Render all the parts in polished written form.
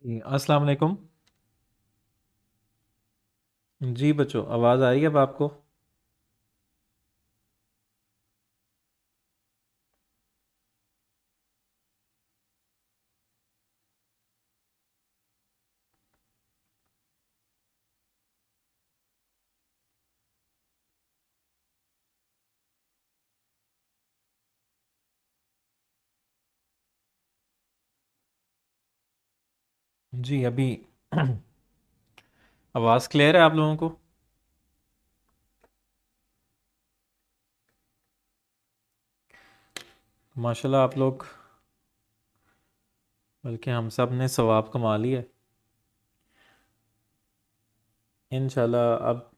अस्सलाम वालेकुम। जी बच्चों, आवाज़ आ रही है अब आपको? जी अभी आवाज़ क्लियर है आप लोगों को? माशाल्लाह आप लोग, बल्कि हम सब ने सवाब कमा लिया है। इंशाल्लाह अब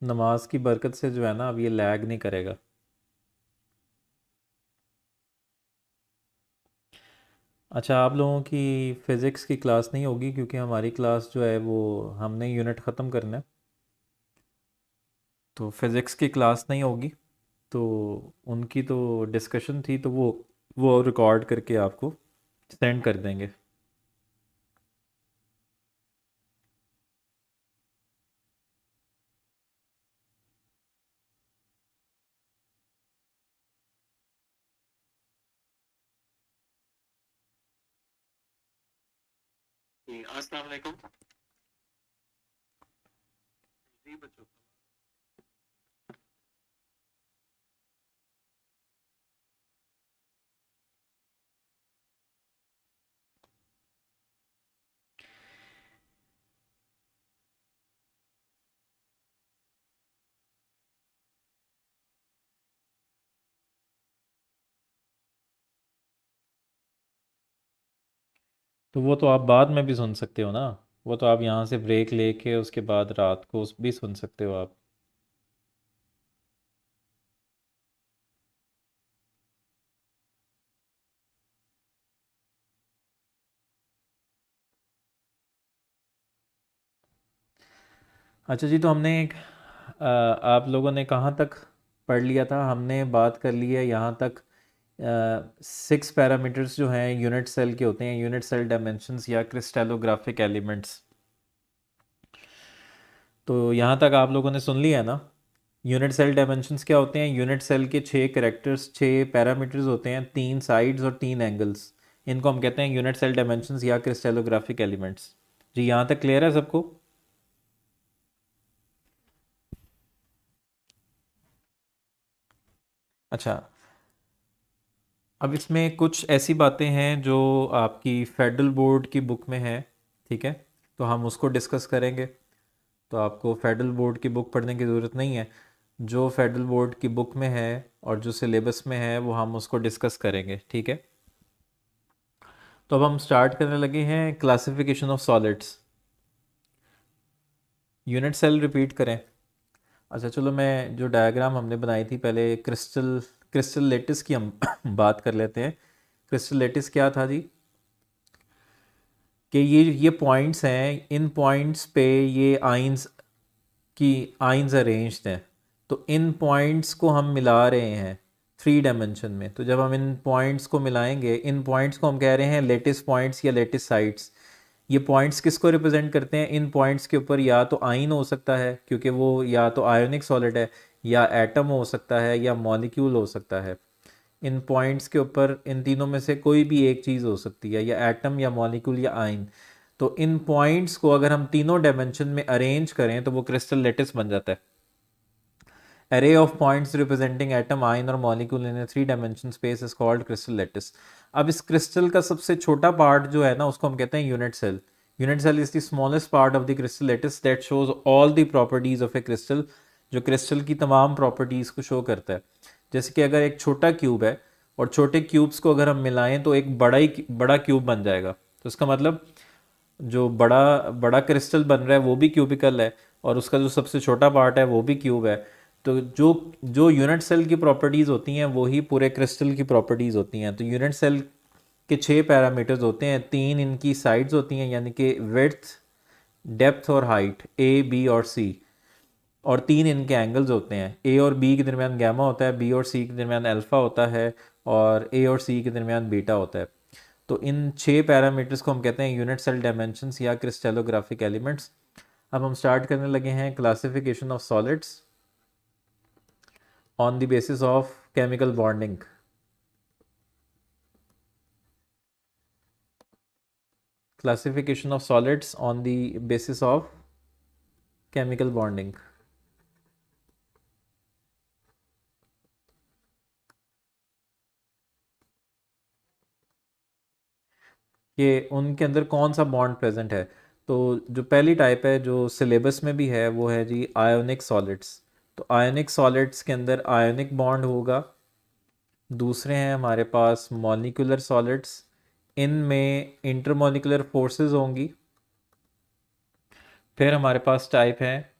नमाज की बरकत से जो है ना, अब ये लैग नहीं करेगा। अच्छा, आप लोगों की फ़िज़िक्स की क्लास नहीं होगी क्योंकि हमारी क्लास जो है वो हमने यूनिट ख़त्म करना है, तो फ़िज़िक्स की क्लास नहीं होगी। तो उनकी तो डिस्कशन थी, तो वो रिकॉर्ड करके आपको सेंड कर देंगे। जी अस्सलाम वालेकुम। जी बच्चों, तो वो तो आप बाद में भी सुन सकते हो ना। वो तो आप यहाँ से ब्रेक लेके उसके बाद रात को उस भी सुन सकते हो आप। अच्छा जी, तो हमने आप लोगों ने कहाँ तक पढ़ लिया था? हमने बात कर ली है यहाँ तक। 6 पैरामीटर्स जो हैं यूनिट सेल के होते हैं, यूनिट सेल डायमेंशंस या क्रिस्टलोग्राफिक एलिमेंट्स। तो यहाँ तक आप लोगों ने सुन लिया है ना। यूनिट सेल डायमेंशंस क्या होते हैं? यूनिट सेल के 6 कैरेक्टर्स, 6 पैरामीटर्स होते हैं, 3 साइड्स और 3 एंगल्स। इनको हम कहते हैं यूनिट सेल डायमेंशंस या क्रिस्टलोग्राफिक एलिमेंट्स। जी यहाँ तक क्लियर है सबको? अच्छा, अब इसमें कुछ ऐसी बातें हैं जो आपकी फेडरल बोर्ड की बुक में है, ठीक है? तो हम उसको डिस्कस करेंगे। तो आपको फेडरल बोर्ड की बुक पढ़ने की ज़रूरत नहीं है। जो फेडरल बोर्ड की बुक में है और जो सिलेबस में है वो हम उसको डिस्कस करेंगे, ठीक है? तो अब हम स्टार्ट करने लगे हैं classification of solids. Unit cell repeat करें। अच्छा चलो, मैं जो डायग्राम हमने बनाई थी पहले, क्रिस्टल लेटिस की हम बात कर लेते हैं। क्रिस्टल लेटिस क्या था जी? कि ये पॉइंट्स हैं, इन पॉइंट्स पे ये आइंस की आइंस अरेंज्ड हैं। तो इन पॉइंट्स को हम मिला रहे हैं 3 डायमेंशन में। तो जब हम इन पॉइंट्स को मिलाएंगे, इन पॉइंट्स को हम कह रहे हैं लेटिस पॉइंट्स या लेटिस साइट्स। ये पॉइंट्स किसको रिप्रेजेंट करते हैं? इन पॉइंट्स के ऊपर या तो आइन हो सकता है क्योंकि वो या तो आयोनिक सॉलिड है, या एटम हो सकता है, या मॉलिक्यूल हो सकता है। इन पॉइंट्स के ऊपर इन तीनों में से कोई भी एक चीज़ हो सकती है, या एटम या मॉलिक्यूल या आइन। तो इन पॉइंट्स को अगर हम तीनों डायमेंशन में अरेंज करें तो वो क्रिस्टल लेटिस बन जाता है। array of points representing atom, ion और molecule in a 3 dimension space is called crystal lattice। अब इस क्रिस्टल का सबसे छोटा पार्ट जो है ना, उसको हम कहते हैं unit cell. Unit cell is the smallest part of the crystal lattice that shows all the properties of a crystal. जो क्रिस्टल की तमाम प्रॉपर्टीज को शो करता है। जैसे कि अगर एक छोटा क्यूब है और छोटे क्यूब्स को अगर हम मिलाएं तो एक बड़ा क्यूब बन जाएगा। तो इसका मतलब जो बड़ा बड़ा क्रिस्टल बन रहा है वो भी क्यूबिकल है, और उसका जो सबसे छोटा पार्ट है वो भी क्यूब है। तो जो जो यूनिट सेल की प्रॉपर्टीज़ होती हैं वही पूरे क्रिस्टल की प्रॉपर्टीज़ होती हैं। तो यूनिट सेल के 6 पैरामीटर्स होते हैं, 3 इनकी साइड्स होती हैं, यानी कि विड्थ, डेप्थ और हाइट, ए बी और सी। और 3 इनके एंगल्स होते हैं, ए और बी के दरमियान गामा होता है, बी और सी के दरमियान अल्फ़ा होता है, और ए और सी के दरमियान बीटा होता है। तो इन 6 पैरामीटर्स को हम कहते हैं यूनिट सेल डायमेंशंस या क्रिस्टलोग्राफिक एलिमेंट्स। अब हम स्टार्ट करने लगे हैं classification of solids on the basis of chemical bonding. Classification of solids on the basis of chemical bonding। कि उनके अंदर कौन सा बॉन्ड प्रेजेंट है। तो जो पहली टाइप है जो सिलेबस में भी है वो है जी आयोनिक सॉलिड्स। तो आयोनिक सॉलिड्स के अंदर आयोनिक बॉन्ड होगा। दूसरे हैं हमारे पास मॉलिक्यूलर सॉलिड्स, इनमें इंटरमॉलिक्यूलर फोर्सेस होंगी। फिर हमारे पास टाइप है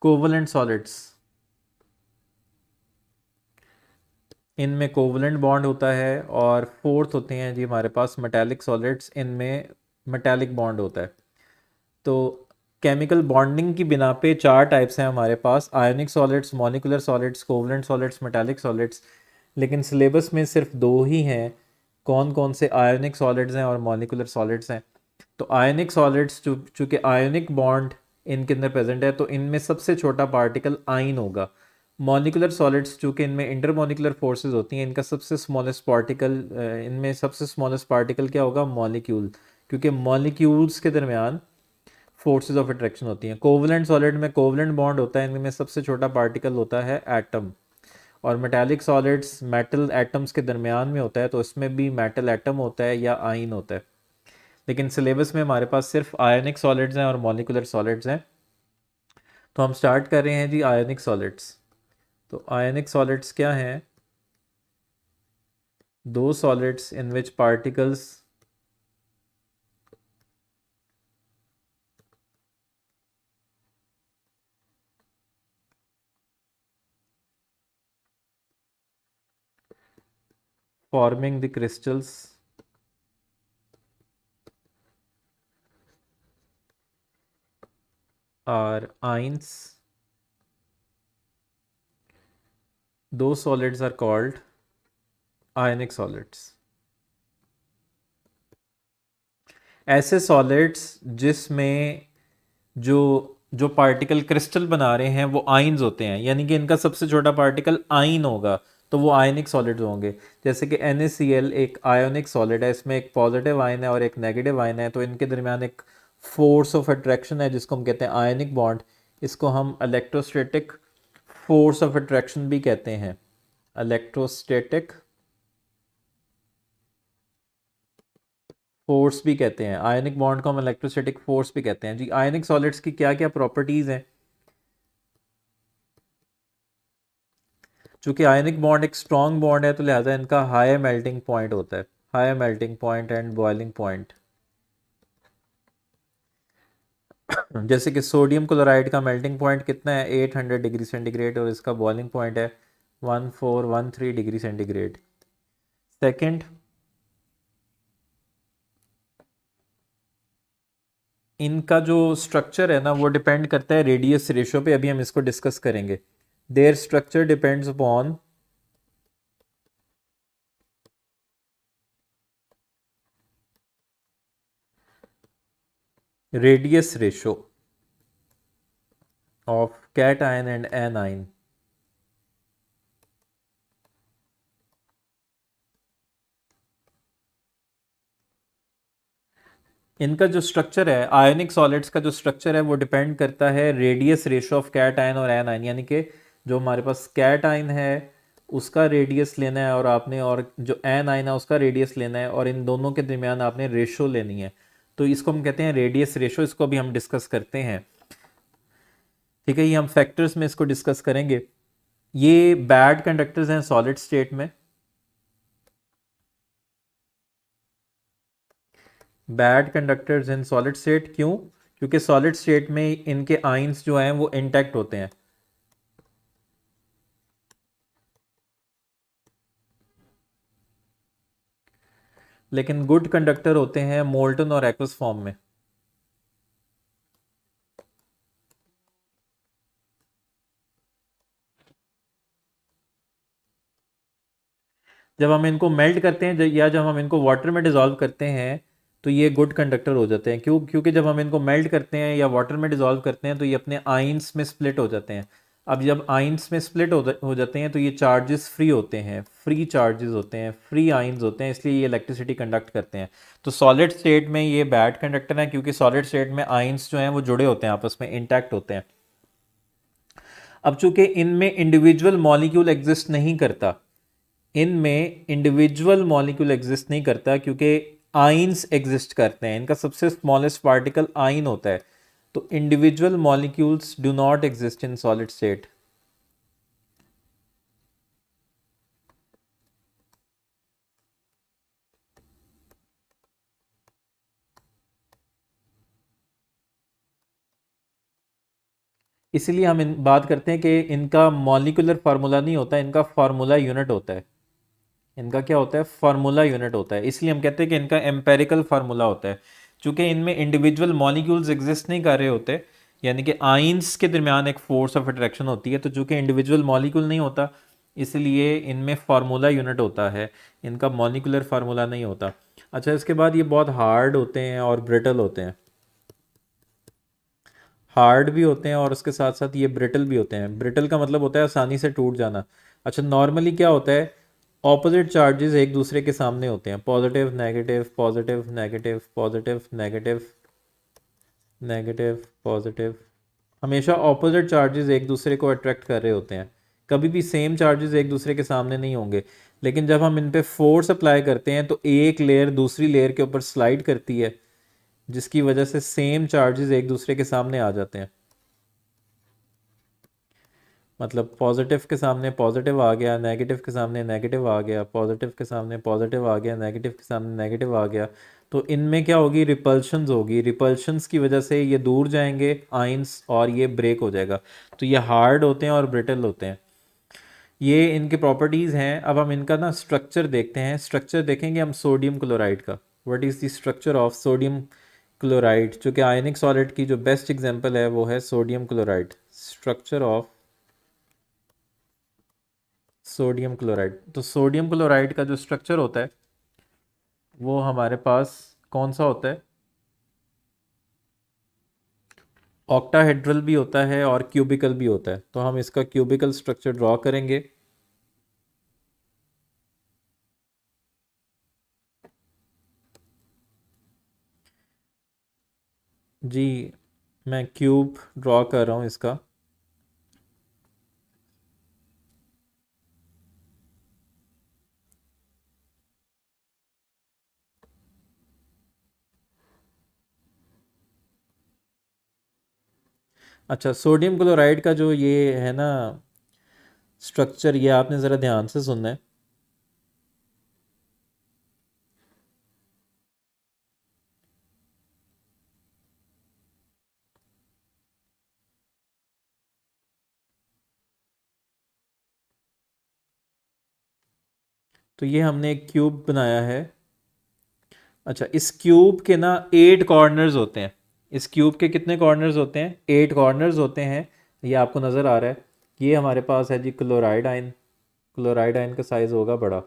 कोवलेंट सॉलिड्स। इनमें कोवलेंट बॉन्ड होता है। और फोर्थ होते हैं जी हमारे पास मेटालिक सॉलिड्स, इनमें मेटालिक बॉन्ड होता है। तो केमिकल बॉन्डिंग की बिना पे 4 टाइप्स हैं हमारे पास, ionic solids, molecular solids, covalent solids, metallic solids. लेकिन सिलेबस में सिर्फ 2 ही हैं। कौन कौन से? आयोनिक सॉलिड्स हैं और मॉलिक्यूलर सॉलिड्स हैं। तो आयोनिक सॉलिड्स चूँकि आयोनिक बॉन्ड इनके अंदर प्रेजेंट है तो इनमें सबसे छोटा पार्टिकल आयन होगा। मॉलिक्यूलर सॉलिड्स चूँकि इनमें इंटरमॉलिक्यूलर फोर्सेस होती हैं, इनका सबसे स्मॉलेस्ट पार्टिकल, इनमें सबसे स्मॉलेस्ट पार्टिकल क्या होगा? मॉलिक्यूल, क्योंकि मॉलिक्यूल्स के दरमियान फोर्सेस ऑफ अट्रैक्शन होती हैं। कोवलेंट सॉलिड में कोवलेंट बॉन्ड होता है, इनमें सबसे छोटा पार्टिकल होता है एटम। और मेटालिक सॉलिड्स मेटल एटम्स के दरमियान में होता है, तो इसमें भी मेटल एटम होता है या आयन होता है। लेकिन सिलेबस में हमारे पास सिर्फ आयोनिक सॉलिड्स हैं और मॉलिक्यूलर सॉलिड्स हैं। तो हम स्टार्ट कर रहे हैं जी आयोनिक सॉलिड्स। तो आयोनिक सॉलिड्स क्या हैं? दो solids in which particles forming the crystals are ions. Those solids are called ionic solids। ऐसे सॉलिड्स जिसमें जो जो पार्टिकल क्रिस्टल बना रहे हैं वो आयन्स होते हैं, यानी कि इनका सबसे छोटा पार्टिकल आयन होगा, तो वो आयनिक सॉलिड्स होंगे। जैसे कि NaCl एक आयोनिक सॉलिड है, इसमें एक पॉजिटिव आयन है और एक नेगेटिव आयन है, तो इनके दरमियान एक फोर्स ऑफ अट्रैक्शन है जिसको हम कहते हैं आयनिक बॉन्ड। इसको हम इलेक्ट्रोस्टैटिक फोर्स ऑफ अट्रैक्शन भी कहते हैं। इलेक्ट्रोस्टैटिक फोर्स भी कहते हैं, आयनिक बॉन्ड को हम इलेक्ट्रोस्टैटिक फोर्स भी कहते हैं जी। आयनिक सॉलिड्स की क्या क्या प्रॉपर्टीज हैं? चूंकि आयनिक बॉन्ड एक स्ट्रॉन्ग बॉन्ड है तो लिहाजा इनका हाई मेल्टिंग पॉइंट होता है, high melting point and boiling point. जैसे कि सोडियम क्लोराइड का मेल्टिंग पॉइंट कितना है? 800 डिग्री सेंटीग्रेड, और इसका बॉइलिंग पॉइंट है 1413 डिग्री सेंटीग्रेड। सेकंड, इनका जो स्ट्रक्चर है ना वो डिपेंड करता है रेडियस रेशियो पे, अभी हम इसको डिस्कस करेंगे। There structure depends upon radius ratio of cation and anion. इनका जो स्ट्रक्चर है, आयनिक सॉलिड्स का जो स्ट्रक्चर है वो डिपेंड करता है रेडियस रेशियो ऑफ कैटायन और एनायन, यानी कि जो हमारे पास कैटायन है उसका रेडियस लेना है और आपने, और जो एनायन है उसका रेडियस लेना है, और इन दोनों के दरमियान आपने रेशो लेनी है। तो इसको हम कहते हैं रेडियस रेशो। इसको अभी हम डिस्कस करते हैं, ठीक है। ये हम फैक्टर्स में इसको डिस्कस करेंगे। ये बैड कंडक्टर्स हैं सॉलिड स्टेट में। Bad conductors in solid state, क्यों? क्योंकि सॉलिड स्टेट में इनके आयंस जो हैं वो इंटैक्ट होते हैं। लेकिन गुड कंडक्टर होते हैं मोल्टन और एक्वस फॉर्म में। जब हम इनको मेल्ट करते हैं या जब हम इनको वाटर में डिज़ोल्व करते हैं तो ये गुड कंडक्टर हो जाते हैं। क्योंकि जब हम इनको मेल्ट करते हैं या वाटर में डिज़ोल्व करते हैं तो ये अपने आइंस में स्प्लिट हो जाते हैं। अब जब आइंस में स्प्लिट हो जाते हैं तो ये चार्जेस फ्री होते हैं, फ्री चार्जेस होते हैं, फ्री आइंस होते हैं, इसलिए ये इलेक्ट्रिसिटी कंडक्ट करते हैं। तो सॉलिड स्टेट में ये बैड कंडक्टर है क्योंकि सॉलिड स्टेट में आइंस जो हैं वो जुड़े होते हैं, आपस में इंटैक्ट होते हैं। अब चूंकि इनमें इंडिविजुअल मॉलिक्यूल एग्जिस्ट नहीं करता, इनमें इंडिविजुअल मॉलिक्यूल एग्जिस्ट नहीं करता क्योंकि आइंस एग्जिस्ट करते हैं। इनका सबसे स्मॉलेस्ट पार्टिकल आइन होता है। तो individual molecules do not exist in solid state. इसलिए हम बात करते हैं कि इनका मॉलिक्यूलर फार्मूला नहीं होता, इनका फार्मूला यूनिट होता है। इनका क्या होता है? फार्मूला यूनिट होता है। इसलिए हम कहते हैं कि इनका एम्पेरिकल फार्मूला होता है। चूंकि इनमें इंडिविजुअल मॉलिक्यूल्स एग्जिस्ट नहीं कर रहे होते, यानी कि आइंस के दरमियान एक फोर्स ऑफ अट्रैक्शन होती है, तो चूंकि इंडिविजुअल मॉलिक्यूल नहीं होता इसलिए इनमें फार्मूला यूनिट होता है, इनका मॉलिक्यूलर फार्मूला नहीं होता। अच्छा, इसके बाद ये बहुत हार्ड होते हैं और ब्रिटल होते हैं। हार्ड भी होते हैं और उसके साथ साथ ये ब्रिटल भी होते हैं। ब्रिटल का मतलब होता है आसानी से टूट जाना। अच्छा, नॉर्मली क्या होता है, ऑपोजिट चार्जेस एक दूसरे के सामने होते हैं, positive negative, positive negative, positive negative, negative positive. हमेशा ऑपोजिट चार्जेस एक दूसरे को अट्रैक्ट कर रहे होते हैं, कभी भी सेम चार्जेस एक दूसरे के सामने नहीं होंगे। लेकिन जब हम इन पे फोर्स अप्लाई करते हैं तो एक लेयर दूसरी लेयर के ऊपर स्लाइड करती है, जिसकी वजह से सेम चार्जेस एक दूसरे के सामने आ जाते हैं। मतलब पॉजिटिव के सामने पॉजिटिव आ गया, नेगेटिव के सामने नेगेटिव आ गया, पॉजिटिव के सामने पॉजिटिव आ गया, नेगेटिव के सामने नेगेटिव आ गया। तो इनमें क्या होगी? रिपल्शंस होगी। रिपल्शंस की वजह से ये दूर जाएंगे आइंस और ये ब्रेक हो जाएगा। तो ये हार्ड होते हैं और ब्रिटल होते हैं। ये इनके प्रॉपर्टीज़ हैं। अब हम इनका ना स्ट्रक्चर देखते हैं। स्ट्रक्चर देखेंगे हम सोडियम क्लोराइड का। What is the structure of sodium chloride? जो कि आयनिक सॉलिड की जो बेस्ट एग्जांपल है वो है sodium chloride. Structure of sodium chloride. तो सोडियम क्लोराइड का जो स्ट्रक्चर होता है वो हमारे पास कौन सा होता है? ऑक्टाहेड्रल भी होता है और क्यूबिकल भी होता है। तो हम इसका क्यूबिकल स्ट्रक्चर ड्रॉ करेंगे। जी, मैं क्यूब ड्रॉ कर रहा हूँ इसका। अच्छा, सोडियम क्लोराइड का जो ये है ना स्ट्रक्चर, ये आपने ज़रा ध्यान से सुनना है। तो ये हमने एक क्यूब बनाया है। अच्छा, इस क्यूब के ना 8 कॉर्नर्स होते हैं। इस क्यूब के कितने कॉर्नर्स होते हैं? 8 कॉर्नर्स होते हैं। ये आपको नज़र आ रहा है। ये हमारे पास है जी क्लोराइड आयन। क्लोराइड आयन का साइज़ होगा बड़ा।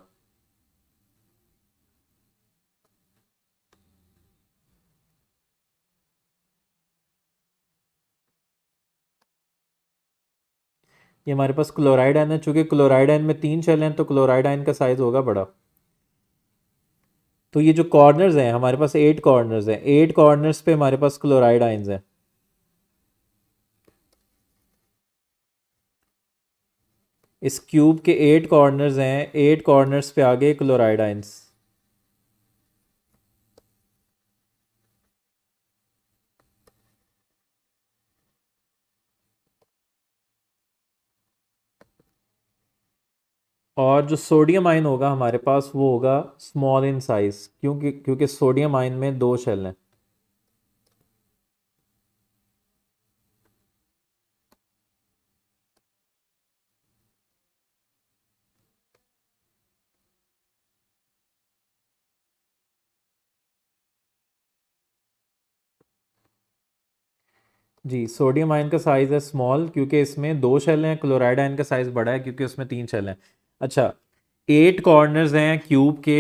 ये हमारे पास क्लोराइड आयन है। चूंकि क्लोराइड आयन में 3 शेल हैं तो क्लोराइड आयन का साइज़ होगा बड़ा। तो ये जो कॉर्नर्स हैं, हमारे पास 8 कॉर्नर्स हैं। 8 कॉर्नर्स पे हमारे पास क्लोराइड आयन्स हैं। इस क्यूब के 8 कॉर्नर्स हैं। 8 कॉर्नर्स पे आ गए क्लोराइड आयन्स। और जो सोडियम आयन होगा हमारे पास वो होगा स्मॉल इन साइज, क्योंकि सोडियम आयन में 2 शेल हैं। जी, सोडियम आयन का साइज़ है स्मॉल क्योंकि इसमें 2 शेल हैं। क्लोराइड आयन का साइज़ बड़ा है क्योंकि उसमें 3 शेल हैं। अच्छा, 8 कॉर्नर्स हैं क्यूब के,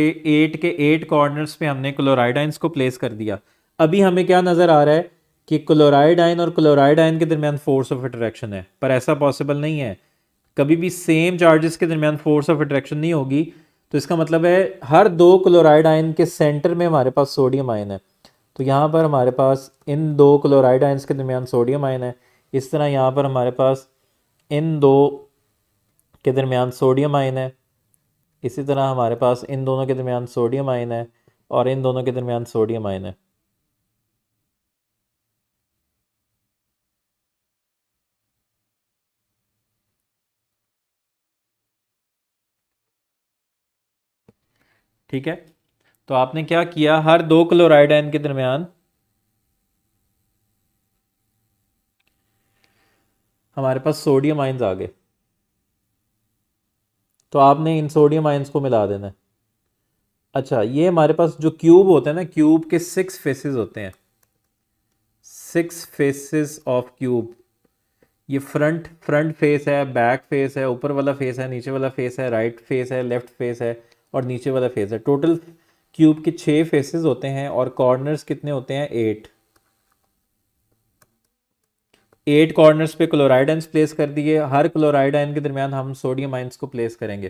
8 कॉर्नर्स पे हमने क्लोराइड आयंस को प्लेस कर दिया। अभी हमें क्या नज़र आ रहा है कि क्लोराइड आयन और क्लोराइड आयन के दरमियान फोर्स ऑफ अट्रैक्शन है, पर ऐसा पॉसिबल नहीं है। कभी भी सेम चार्जेस के दरमियान फोर्स ऑफ अट्रैक्शन नहीं होगी। तो इसका मतलब है हर 2 क्लोराइड आयन के सेंटर में हमारे पास सोडियम आयन है। तो यहाँ पर हमारे पास इन 2 क्लोराइड आयंस के दरमियान सोडियम आयन है। इस तरह यहाँ पर हमारे पास इन 2 के दरमियान सोडियम आयन है। इसी तरह हमारे पास इन दोनों के दरमियान सोडियम आयन है और इन दोनों के दरमियान सोडियम आयन है। ठीक है, तो आपने क्या किया, हर 2 क्लोराइड आयन के दरमियान हमारे पास सोडियम आयंस आ गए। तो आपने इन सोडियम आयंस को मिला देना है। अच्छा, ये हमारे पास जो क्यूब होता है ना, क्यूब के 6 फेसेस होते हैं, 6 फेसेस ऑफ क्यूब। ये फ्रंट फेस है, बैक फेस है, ऊपर वाला फेस है, नीचे वाला फेस है, राइट फेस है, लेफ्ट फेस है और नीचे वाला फेस है। टोटल क्यूब के 6 फेसेस होते हैं और कॉर्नर्स कितने होते हैं, 8 कॉर्नर्स पे क्लोराइड आयंस प्लेस कर दिए। हर क्लोराइड आयन के दरमियान हम सोडियम आयंस को प्लेस करेंगे।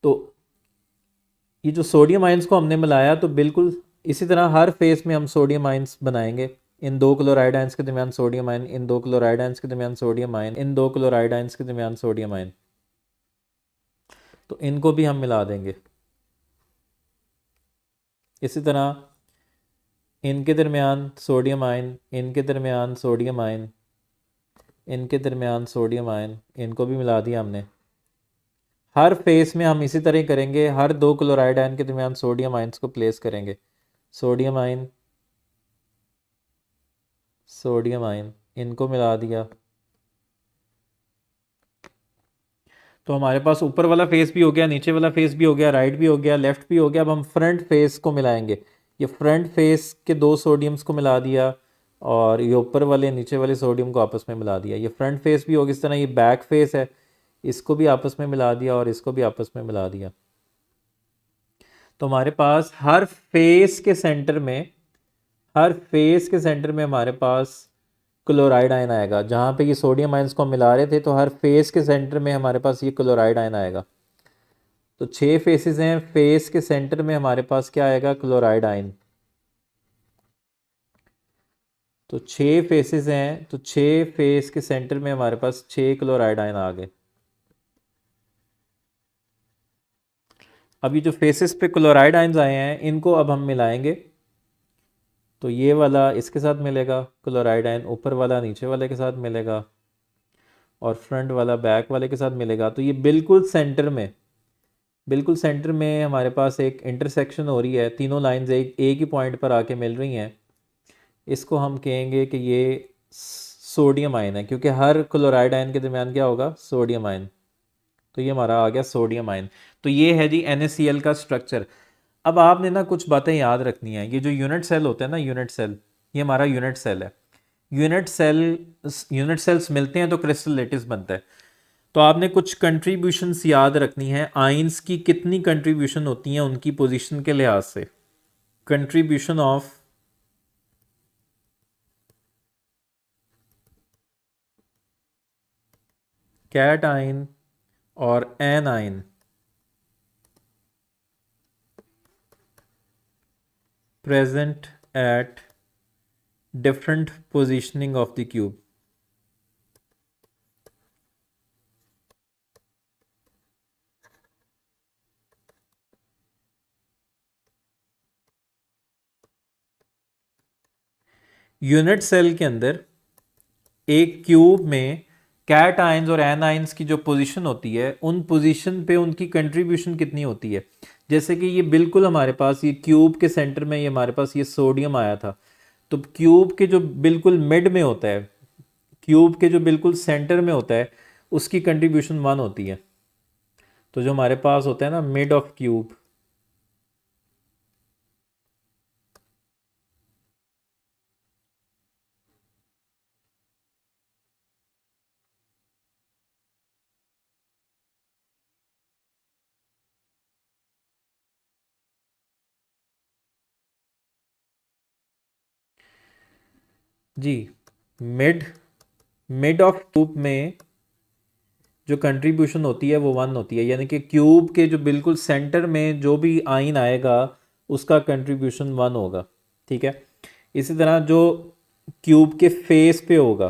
तो ये जो सोडियम आयंस को हमने मिलाया, तो बिल्कुल इसी तरह हर फेस में हम सोडियम आयंस बनाएंगे। इन 2 क्लोराइड आयंस के दरमियान सोडियम आयन, इन 2 क्लोराइड आयंस के दरमियान सोडियम आयन, इन 2 क्लोराइड आयंस के दरमियान सोडियम आयन। तो इनको भी हम मिला देंगे। इसी तरह इनके दरमियान सोडियम आयन, इनके दरमियान सोडियम आयन, इनके दरमियान सोडियम आयन, इनको भी मिला दिया हमने। हर फेस में हम इसी तरह करेंगे, हर 2 क्लोराइड आयन के दरमियान सोडियम आयंस को प्लेस करेंगे। सोडियम आयन, सोडियम आयन, इनको मिला दिया। तो हमारे पास ऊपर वाला फेस भी हो गया, नीचे वाला फेस भी हो गया, राइट भी हो गया, लेफ्ट भी हो गया। अब हम फ्रंट फेस को मिलाएंगे। ये फ्रंट फेस के 2 सोडियम्स को मिला दिया और ये ऊपर वाले नीचे वाले सोडियम को आपस में मिला दिया। ये फ्रंट फेस भी होगा। इस तरह ये बैक फेस है, इसको भी आपस में मिला दिया और इसको भी आपस में मिला दिया। तो हमारे पास हर फेस के सेंटर में, हर फेस के सेंटर में हमारे पास क्लोराइड आयन आएगा। जहाँ पे ये सोडियम आयंस को हम मिला रहे थे, तो हर फेस के सेंटर में हमारे पास ये क्लोराइड आयन आएगा। तो 6 फेसेस हैं, फेस के सेंटर में हमारे पास क्या आएगा, क्लोराइड आयन। तो 6 फेसेस हैं, तो 6 फेस के सेंटर में हमारे पास 6 क्लोराइड आयन आ गए। अब ये जो फेसेस पे क्लोराइड आयंस आए हैं, इनको अब हम मिलाएंगे। तो ये वाला इसके साथ मिलेगा क्लोराइड आयन, ऊपर वाला नीचे वाले के साथ मिलेगा और फ्रंट वाला बैक वाले के साथ मिलेगा। तो ये बिल्कुल सेंटर में, बिल्कुल सेंटर में हमारे पास एक इंटरसेक्शन हो रही है। तीनों लाइंस एक ही पॉइंट पर आके मिल रही हैं। इसको हम कहेंगे कि ये सोडियम आयन है, क्योंकि हर क्लोराइड आयन के दरमियान क्या होगा, सोडियम आयन। तो ये हमारा आ गया सोडियम आयन। तो ये है जी NaCl का स्ट्रक्चर। अब आपने ना कुछ बातें याद रखनी है। ये जो यूनिट सेल होता है ना, यूनिट सेल, ये हमारा यूनिट सेल है। यूनिट सेल्स मिलते हैं तो क्रिस्टल लेटिस बनता है। तो आपने कुछ कंट्रीब्यूशंस याद रखनी है। आयंस की कितनी कंट्रीब्यूशन होती हैं उनकी पोजीशन के लिहाज से। कंट्रीब्यूशन ऑफ कैट आयन और anion present at different positioning of the cube. Unit cell के अंदर एक क्यूब में कैट आयंस और एन आयंस की जो पोजीशन होती है, उन पोजीशन पे उनकी कंट्रीब्यूशन कितनी होती है। जैसे कि ये बिल्कुल हमारे पास ये क्यूब के सेंटर में ये हमारे पास ये सोडियम आया था। तो क्यूब के जो बिल्कुल मिड में होता है, क्यूब के जो बिल्कुल सेंटर में होता है, उसकी कंट्रीब्यूशन 1 होती है। तो जो हमारे पास होता है ना मिड ऑफ क्यूब, जी मिड मिड ऑफ क्यूब में जो कंट्रीब्यूशन होती है वो 1 होती है, यानी कि क्यूब के जो बिल्कुल सेंटर में जो भी आइन आएगा उसका कंट्रीब्यूशन 1 होगा। ठीक है, इसी तरह जो क्यूब के फेस पे होगा,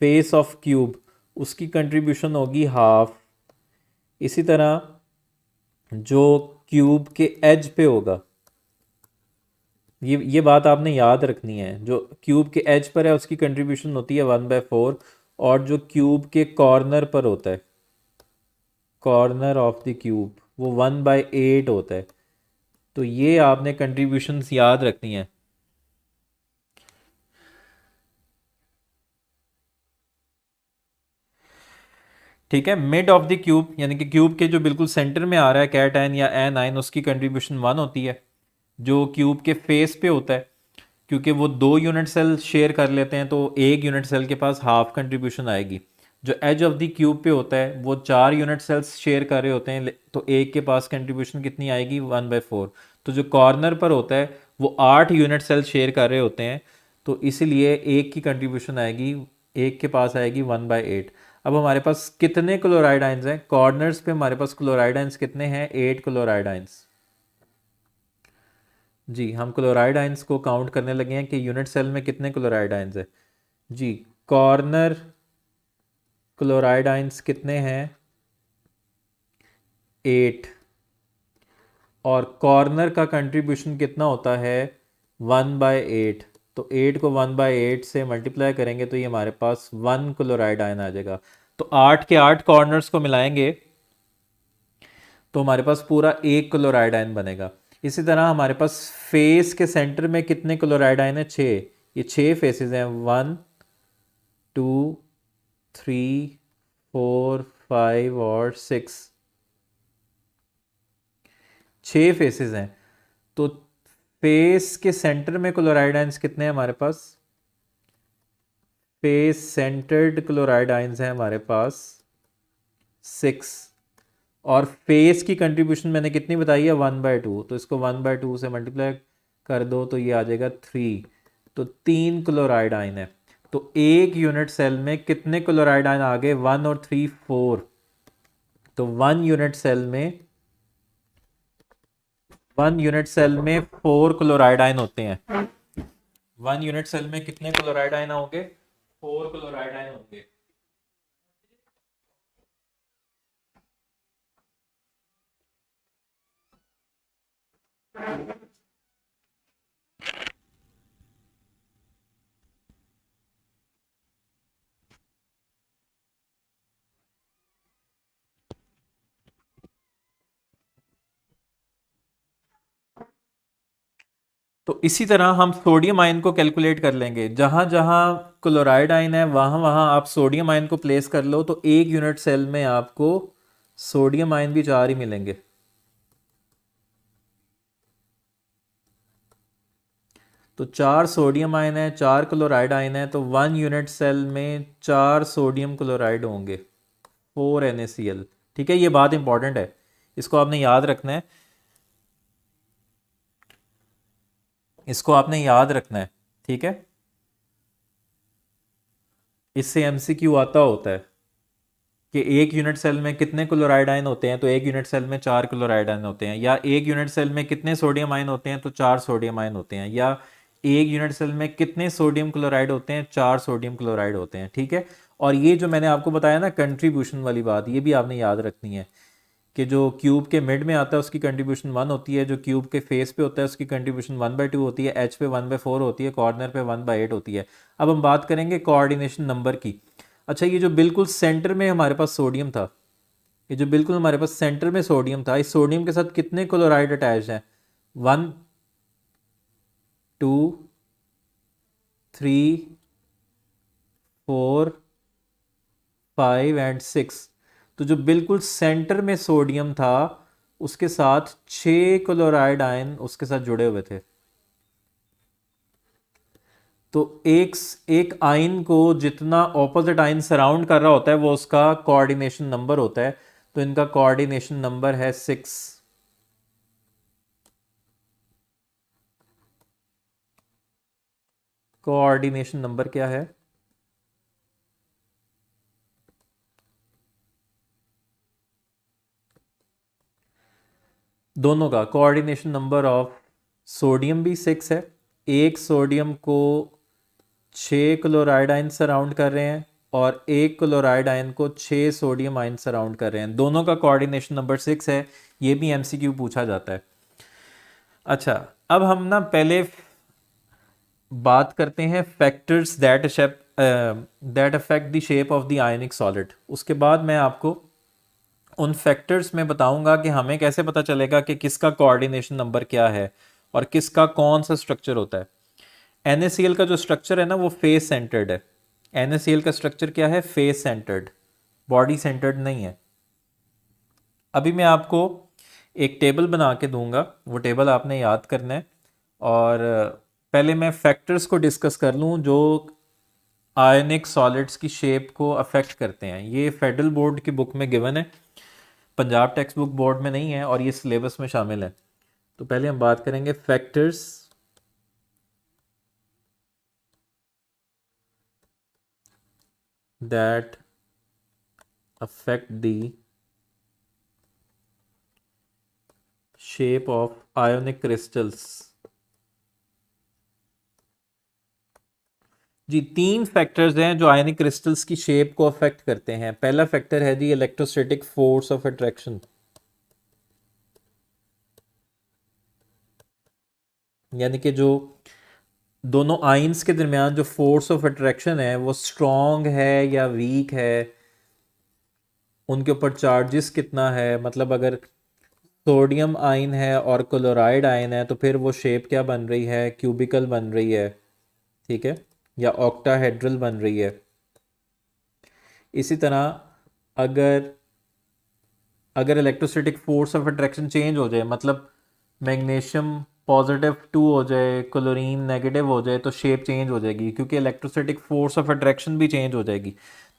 फेस ऑफ क्यूब, उसकी कंट्रीब्यूशन होगी हाफ। इसी तरह जो क्यूब के एज पे होगा, ये बात आपने याद रखनी है, जो क्यूब के एज पर है उसकी कंट्रीब्यूशन होती है 1/4, और जो क्यूब के कॉर्नर पर होता है, कॉर्नर ऑफ द क्यूब, वो 1/8 होता है। तो ये आपने कंट्रीब्यूशंस याद रखनी है। ठीक है, मिड ऑफ द क्यूब यानी कि क्यूब के जो बिल्कुल सेंटर में आ रहा है कैट आइन या एन आइन, उसकी कंट्रीब्यूशन 1 होती है। जो क्यूब के फेस पे होता है, क्योंकि वो 2 यूनिट सेल शेयर कर लेते हैं तो एक यूनिट सेल के पास हाफ कंट्रीब्यूशन आएगी। जो एज ऑफ द क्यूब पे होता है वो 4 यूनिट सेल्स शेयर कर रहे होते हैं, तो एक के पास कंट्रीब्यूशन कितनी आएगी, 1/4। तो जो कॉर्नर पर होता है वो 8 यूनिट सेल शेयर कर रहे होते हैं, तो इसीलिए एक की कंट्रीब्यूशन आएगी, एक के पास आएगी 1/8। अब हमारे पास कितने क्लोराइड आइंस हैं कॉर्नर्स पे, हमारे पास क्लोराइड आइंस कितने हैं, 8 क्लोराइड आइंस। जी हम क्लोराइड आइंस को काउंट करने लगे हैं कि यूनिट सेल में कितने क्लोराइड आइंस है। जी कॉर्नर क्लोराइड आइंस कितने हैं, 8, और कॉर्नर का कंट्रीब्यूशन कितना होता है, 1/8। तो 8 को 1/8 से मल्टीप्लाई करेंगे तो ये हमारे पास 1 क्लोराइड आयन आ जाएगा। तो 8 के 8 कॉर्नर्स को मिलाएंगे तो हमारे पास पूरा 1 क्लोराइड आयन बनेगा। इसी तरह हमारे पास फेस के सेंटर में कितने क्लोराइड आयन है, 6। ये 6 फेसेस हैं, 1 2 3 4 5 और 6, 6 फेसेस हैं। तो फेस के सेंटर में क्लोराइड आयंस कितने हैं हमारे पास, फेस सेंटर्ड क्लोराइड आयंस हैं हमारे पास 6, और फेस की कंट्रीब्यूशन मैंने कितनी बताई है, 1/2। तो इसको 1/2 से मल्टीप्लाई कर दो तो ये आ जाएगा 3। तो 3 क्लोराइड आयन है। तो एक यूनिट सेल में कितने क्लोराइड आयन आ गए, 1 और 3 4। तो 1 यूनिट सेल में 4 क्लोराइड आयन होते हैं। 1 यूनिट सेल में कितने क्लोराइड आयन होंगे, 4 क्लोराइड आयन होंगे। तो इसी तरह हम सोडियम आयन को कैलकुलेट कर लेंगे। जहां जहां क्लोराइड आयन है वहां वहां आप सोडियम आयन को प्लेस कर लो, तो एक यूनिट सेल में आपको सोडियम आयन भी 4 ही मिलेंगे। तो 4 सोडियम आयन है, 4 क्लोराइड आयन है, तो 1 यूनिट सेल में 4 सोडियम क्लोराइड होंगे, 4 NaCl। ठीक है, ये बात इंपॉर्टेंट है, इसको आपने याद रखना है, इसको आपने याद रखना है। ठीक है, इससे MCQ आता होता है कि एक यूनिट सेल में कितने क्लोराइड आयन होते हैं, तो एक यूनिट सेल में 4 क्लोराइड आयन होते हैं, या एक यूनिट सेल में कितने सोडियम आयन होते हैं, तो 4 सोडियम आयन होते हैं, या एक यूनिट सेल में कितने सोडियम क्लोराइड होते हैं, 4 सोडियम क्लोराइड होते हैं। ठीक है, और ये जो मैंने आपको बताया ना कंट्रीब्यूशन वाली बात, ये भी आपने याद रखनी है कि जो क्यूब के मिड में आता है उसकी कंट्रीब्यूशन 1 होती है, जो क्यूब के फेस पे होता है उसकी कंट्रीब्यूशन 1/2 होती है, एच पे 1/4 होती है, कॉर्नर पे 1/8 होती है। अब हम बात करेंगे कोऑर्डिनेशन नंबर की। अच्छा, ये जो बिल्कुल सेंटर में हमारे पास सोडियम था, ये जो बिल्कुल हमारे पास सेंटर में सोडियम था, इस सोडियम के साथ कितने क्लोराइड अटैच हैं, 1 2 3 4 5 एंड 6। तो जो बिल्कुल सेंटर में सोडियम था उसके साथ 6 क्लोराइड आयन उसके साथ जुड़े हुए थे। तो एक आयन को जितना ऑपोजिट आयन सराउंड कर रहा होता है वो उसका कोऑर्डिनेशन नंबर होता है। तो इनका कोऑर्डिनेशन नंबर है 6। कोऑर्डिनेशन नंबर क्या है? दोनों का कोऑर्डिनेशन नंबर ऑफ सोडियम भी 6 है। एक सोडियम को 6 क्लोराइड आयन सराउंड कर रहे हैं और एक क्लोराइड आयन को 6 सोडियम आयन सराउंड कर रहे हैं। दोनों का कोऑर्डिनेशन नंबर 6 है। ये भी एमसीक्यू पूछा जाता है। अच्छा, अब हम ना पहले बात करते हैं factors that affect the shape of the ionic solid. उसके बाद मैं आपको उन फैक्टर्स में बताऊंगा कि हमें कैसे पता चलेगा कि किसका कोऑर्डिनेशन नंबर क्या है और किसका कौन सा स्ट्रक्चर होता है। NaCl का जो स्ट्रक्चर है ना वो फेस सेंटर्ड है। NaCl का स्ट्रक्चर क्या है? फेस सेंटर्ड, बॉडी सेंटर्ड नहीं है। अभी मैं आपको एक टेबल बना के दूंगा, वो टेबल आपने याद करना है। और पहले मैं फैक्टर्स को डिस्कस कर लूँ जो आयनिक सॉलिड्स की शेप को अफेक्ट करते हैं। ये फेडरल बोर्ड की बुक में गिवन है, पंजाब टेक्स्ट बुक बोर्ड में नहीं है और ये सिलेबस में शामिल है। तो पहले हम बात करेंगे factors that affect the shape of ionic crystals. जी, 3 फैक्टर्स हैं जो आयनिक क्रिस्टल्स की शेप को अफेक्ट करते हैं। पहला फैक्टर है जी इलेक्ट्रोस्टैटिक फोर्स ऑफ अट्रैक्शन, यानी कि जो दोनों आइंस के दरमियान जो फोर्स ऑफ अट्रैक्शन है वो स्ट्रॉन्ग है या वीक है, उनके ऊपर चार्जेस कितना है। मतलब अगर सोडियम आयन है और क्लोराइड आयन है तो फिर वो शेप क्या बन रही है? क्यूबिकल बन रही है, ठीक है, या ऑक्टाहेड्रल बन रही है। इसी तरह अगर अगर electrostatic force of attraction change हो जाए, मतलब मैग्नीशियम +2 हो जाए, क्लोरीन नेगेटिव हो जाए, तो शेप चेंज हो जाएगी क्योंकि इलेक्ट्रोस्टैटिक फोर्स ऑफ अट्रैक्शन भी चेंज हो जाएगी।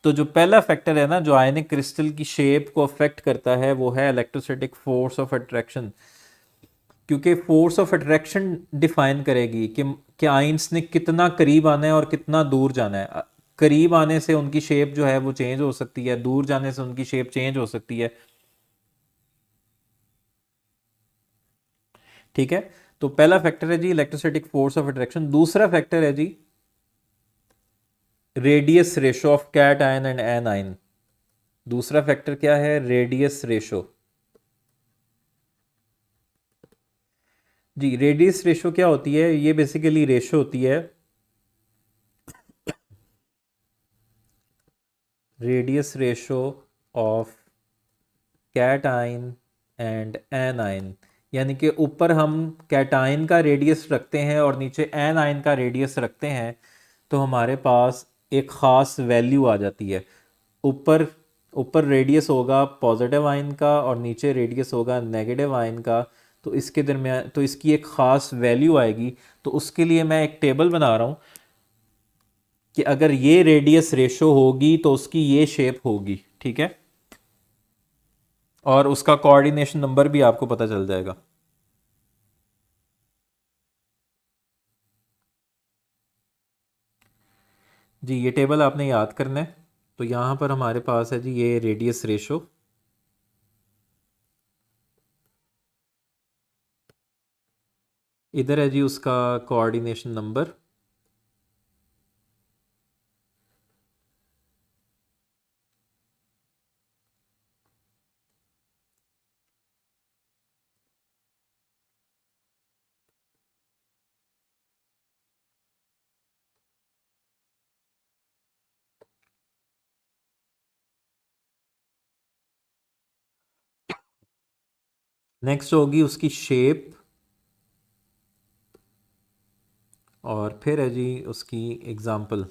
तो जो पहला फैक्टर है ना जो आयनिक क्रिस्टल की शेप को अफेक्ट करता है वो है इलेक्ट्रोस्टैटिक फोर्स ऑफ अट्रैक्शन, क्योंकि फोर्स ऑफ अट्रैक्शन डिफाइन करेगी कि आइंस ने कितना करीब आना है और कितना दूर जाना है। करीब आने से उनकी शेप जो है वो चेंज हो सकती है, दूर जाने से उनकी शेप चेंज हो सकती है, ठीक है। तो पहला फैक्टर है जी इलेक्ट्रोस्टैटिक फोर्स ऑफ अट्रैक्शन। दूसरा फैक्टर है जी radius ratio of cation and anion. दूसरा फैक्टर क्या है? Radius ratio. जी, रेडियस रेशो क्या होती है? ये बेसिकली रेशो होती है radius ratio of cation and anion. यानी कि ऊपर हम कैटाइन का रेडियस रखते हैं और नीचे एनाइन का रेडियस रखते हैं तो हमारे पास एक ख़ास वैल्यू आ जाती है। ऊपर ऊपर रेडियस होगा पॉजिटिव आयन का और नीचे रेडियस होगा नेगेटिव आयन का। तो इसके दरमियान तो इसकी एक ख़ास वैल्यू आएगी। तो उसके लिए मैं एक टेबल बना रहा हूँ कि अगर ये रेडियस रेशो होगी तो उसकी ये शेप होगी, ठीक है, और उसका कोऑर्डिनेशन नंबर भी आपको पता चल जाएगा। जी, ये टेबल आपने याद करना है। तो यहाँ पर हमारे पास है जी ये रेडियस रेशो, इधर है जी उसका कोऑर्डिनेशन नंबर। नेक्स्ट होगी उसकी शेप और फिर है जी उसकी एग्जाम्पल।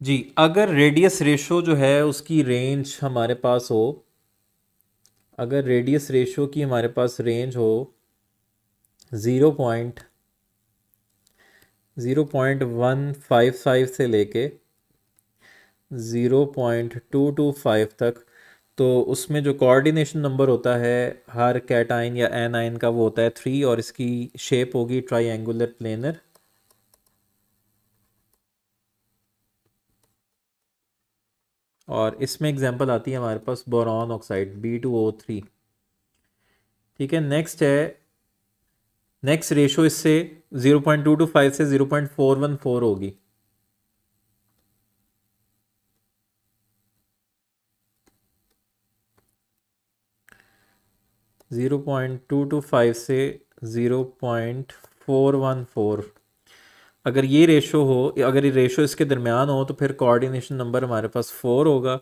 जी, अगर रेडियस रेशो जो है उसकी रेंज हमारे पास हो, अगर रेडियस रेशो की हमारे पास रेंज हो 0.155 से लेके 0.225 तक, तो उसमें जो कोऑर्डिनेशन नंबर होता है हर कैटाइन या एनाइन का वो होता है 3, और इसकी शेप होगी ट्राइंगुलर प्लेनर। और इसमें एग्जांपल आती है हमारे पास बोरॉन ऑक्साइड B2O3। ठीक है, नेक्स्ट है, नेक्स्ट रेशो इससे 0.225 से 0.414 होगी। Zero point two two five से 0.414, अगर ये रेशो हो, अगर ये रेशो इसके दरमियान हो तो फिर कोऑर्डिनेशन नंबर हमारे पास 4 होगा,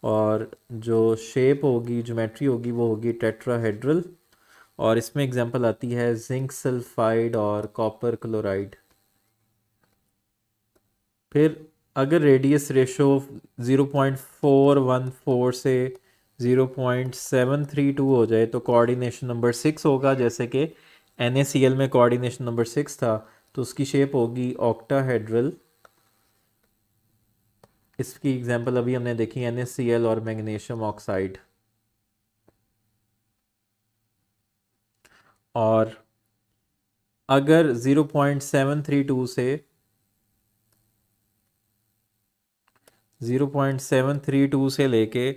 और जो शेप होगी, ज्योमेट्री होगी, वो होगी टेट्राहेड्रल। और इसमें एग्जांपल आती है जिंक सल्फाइड और कॉपर क्लोराइड। फिर अगर रेडियस रेशो 0.414 से 0.732 हो जाए तो कोऑर्डिनेशन नंबर 6 होगा, जैसे कि NaCl में कोऑर्डिनेशन नंबर 6 था, तो उसकी शेप होगी ऑक्टाहेड्रल। इसकी एग्जांपल अभी हमने देखी NaCl और मैग्नीशियम ऑक्साइड। और अगर 0.732 से 0.732 से लेके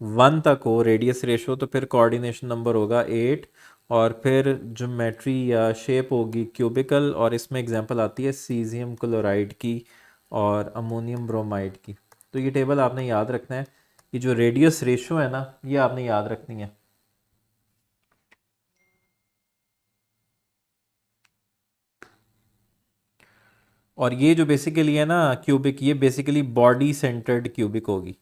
1 तक हो रेडियस रेशो, तो फिर कोऑर्डिनेशन नंबर होगा 8, और फिर ज्योमेट्री या शेप होगी क्यूबिकल। और इसमें एग्जांपल आती है सीजियम क्लोराइड की और अमोनियम ब्रोमाइड की। तो ये टेबल आपने याद रखना है, ये जो रेडियस रेशो है ना, ये आपने याद रखनी है। और ये जो बेसिकली है ना क्यूबिक, ये बेसिकली बॉडी सेंटर्ड क्यूबिक होगी।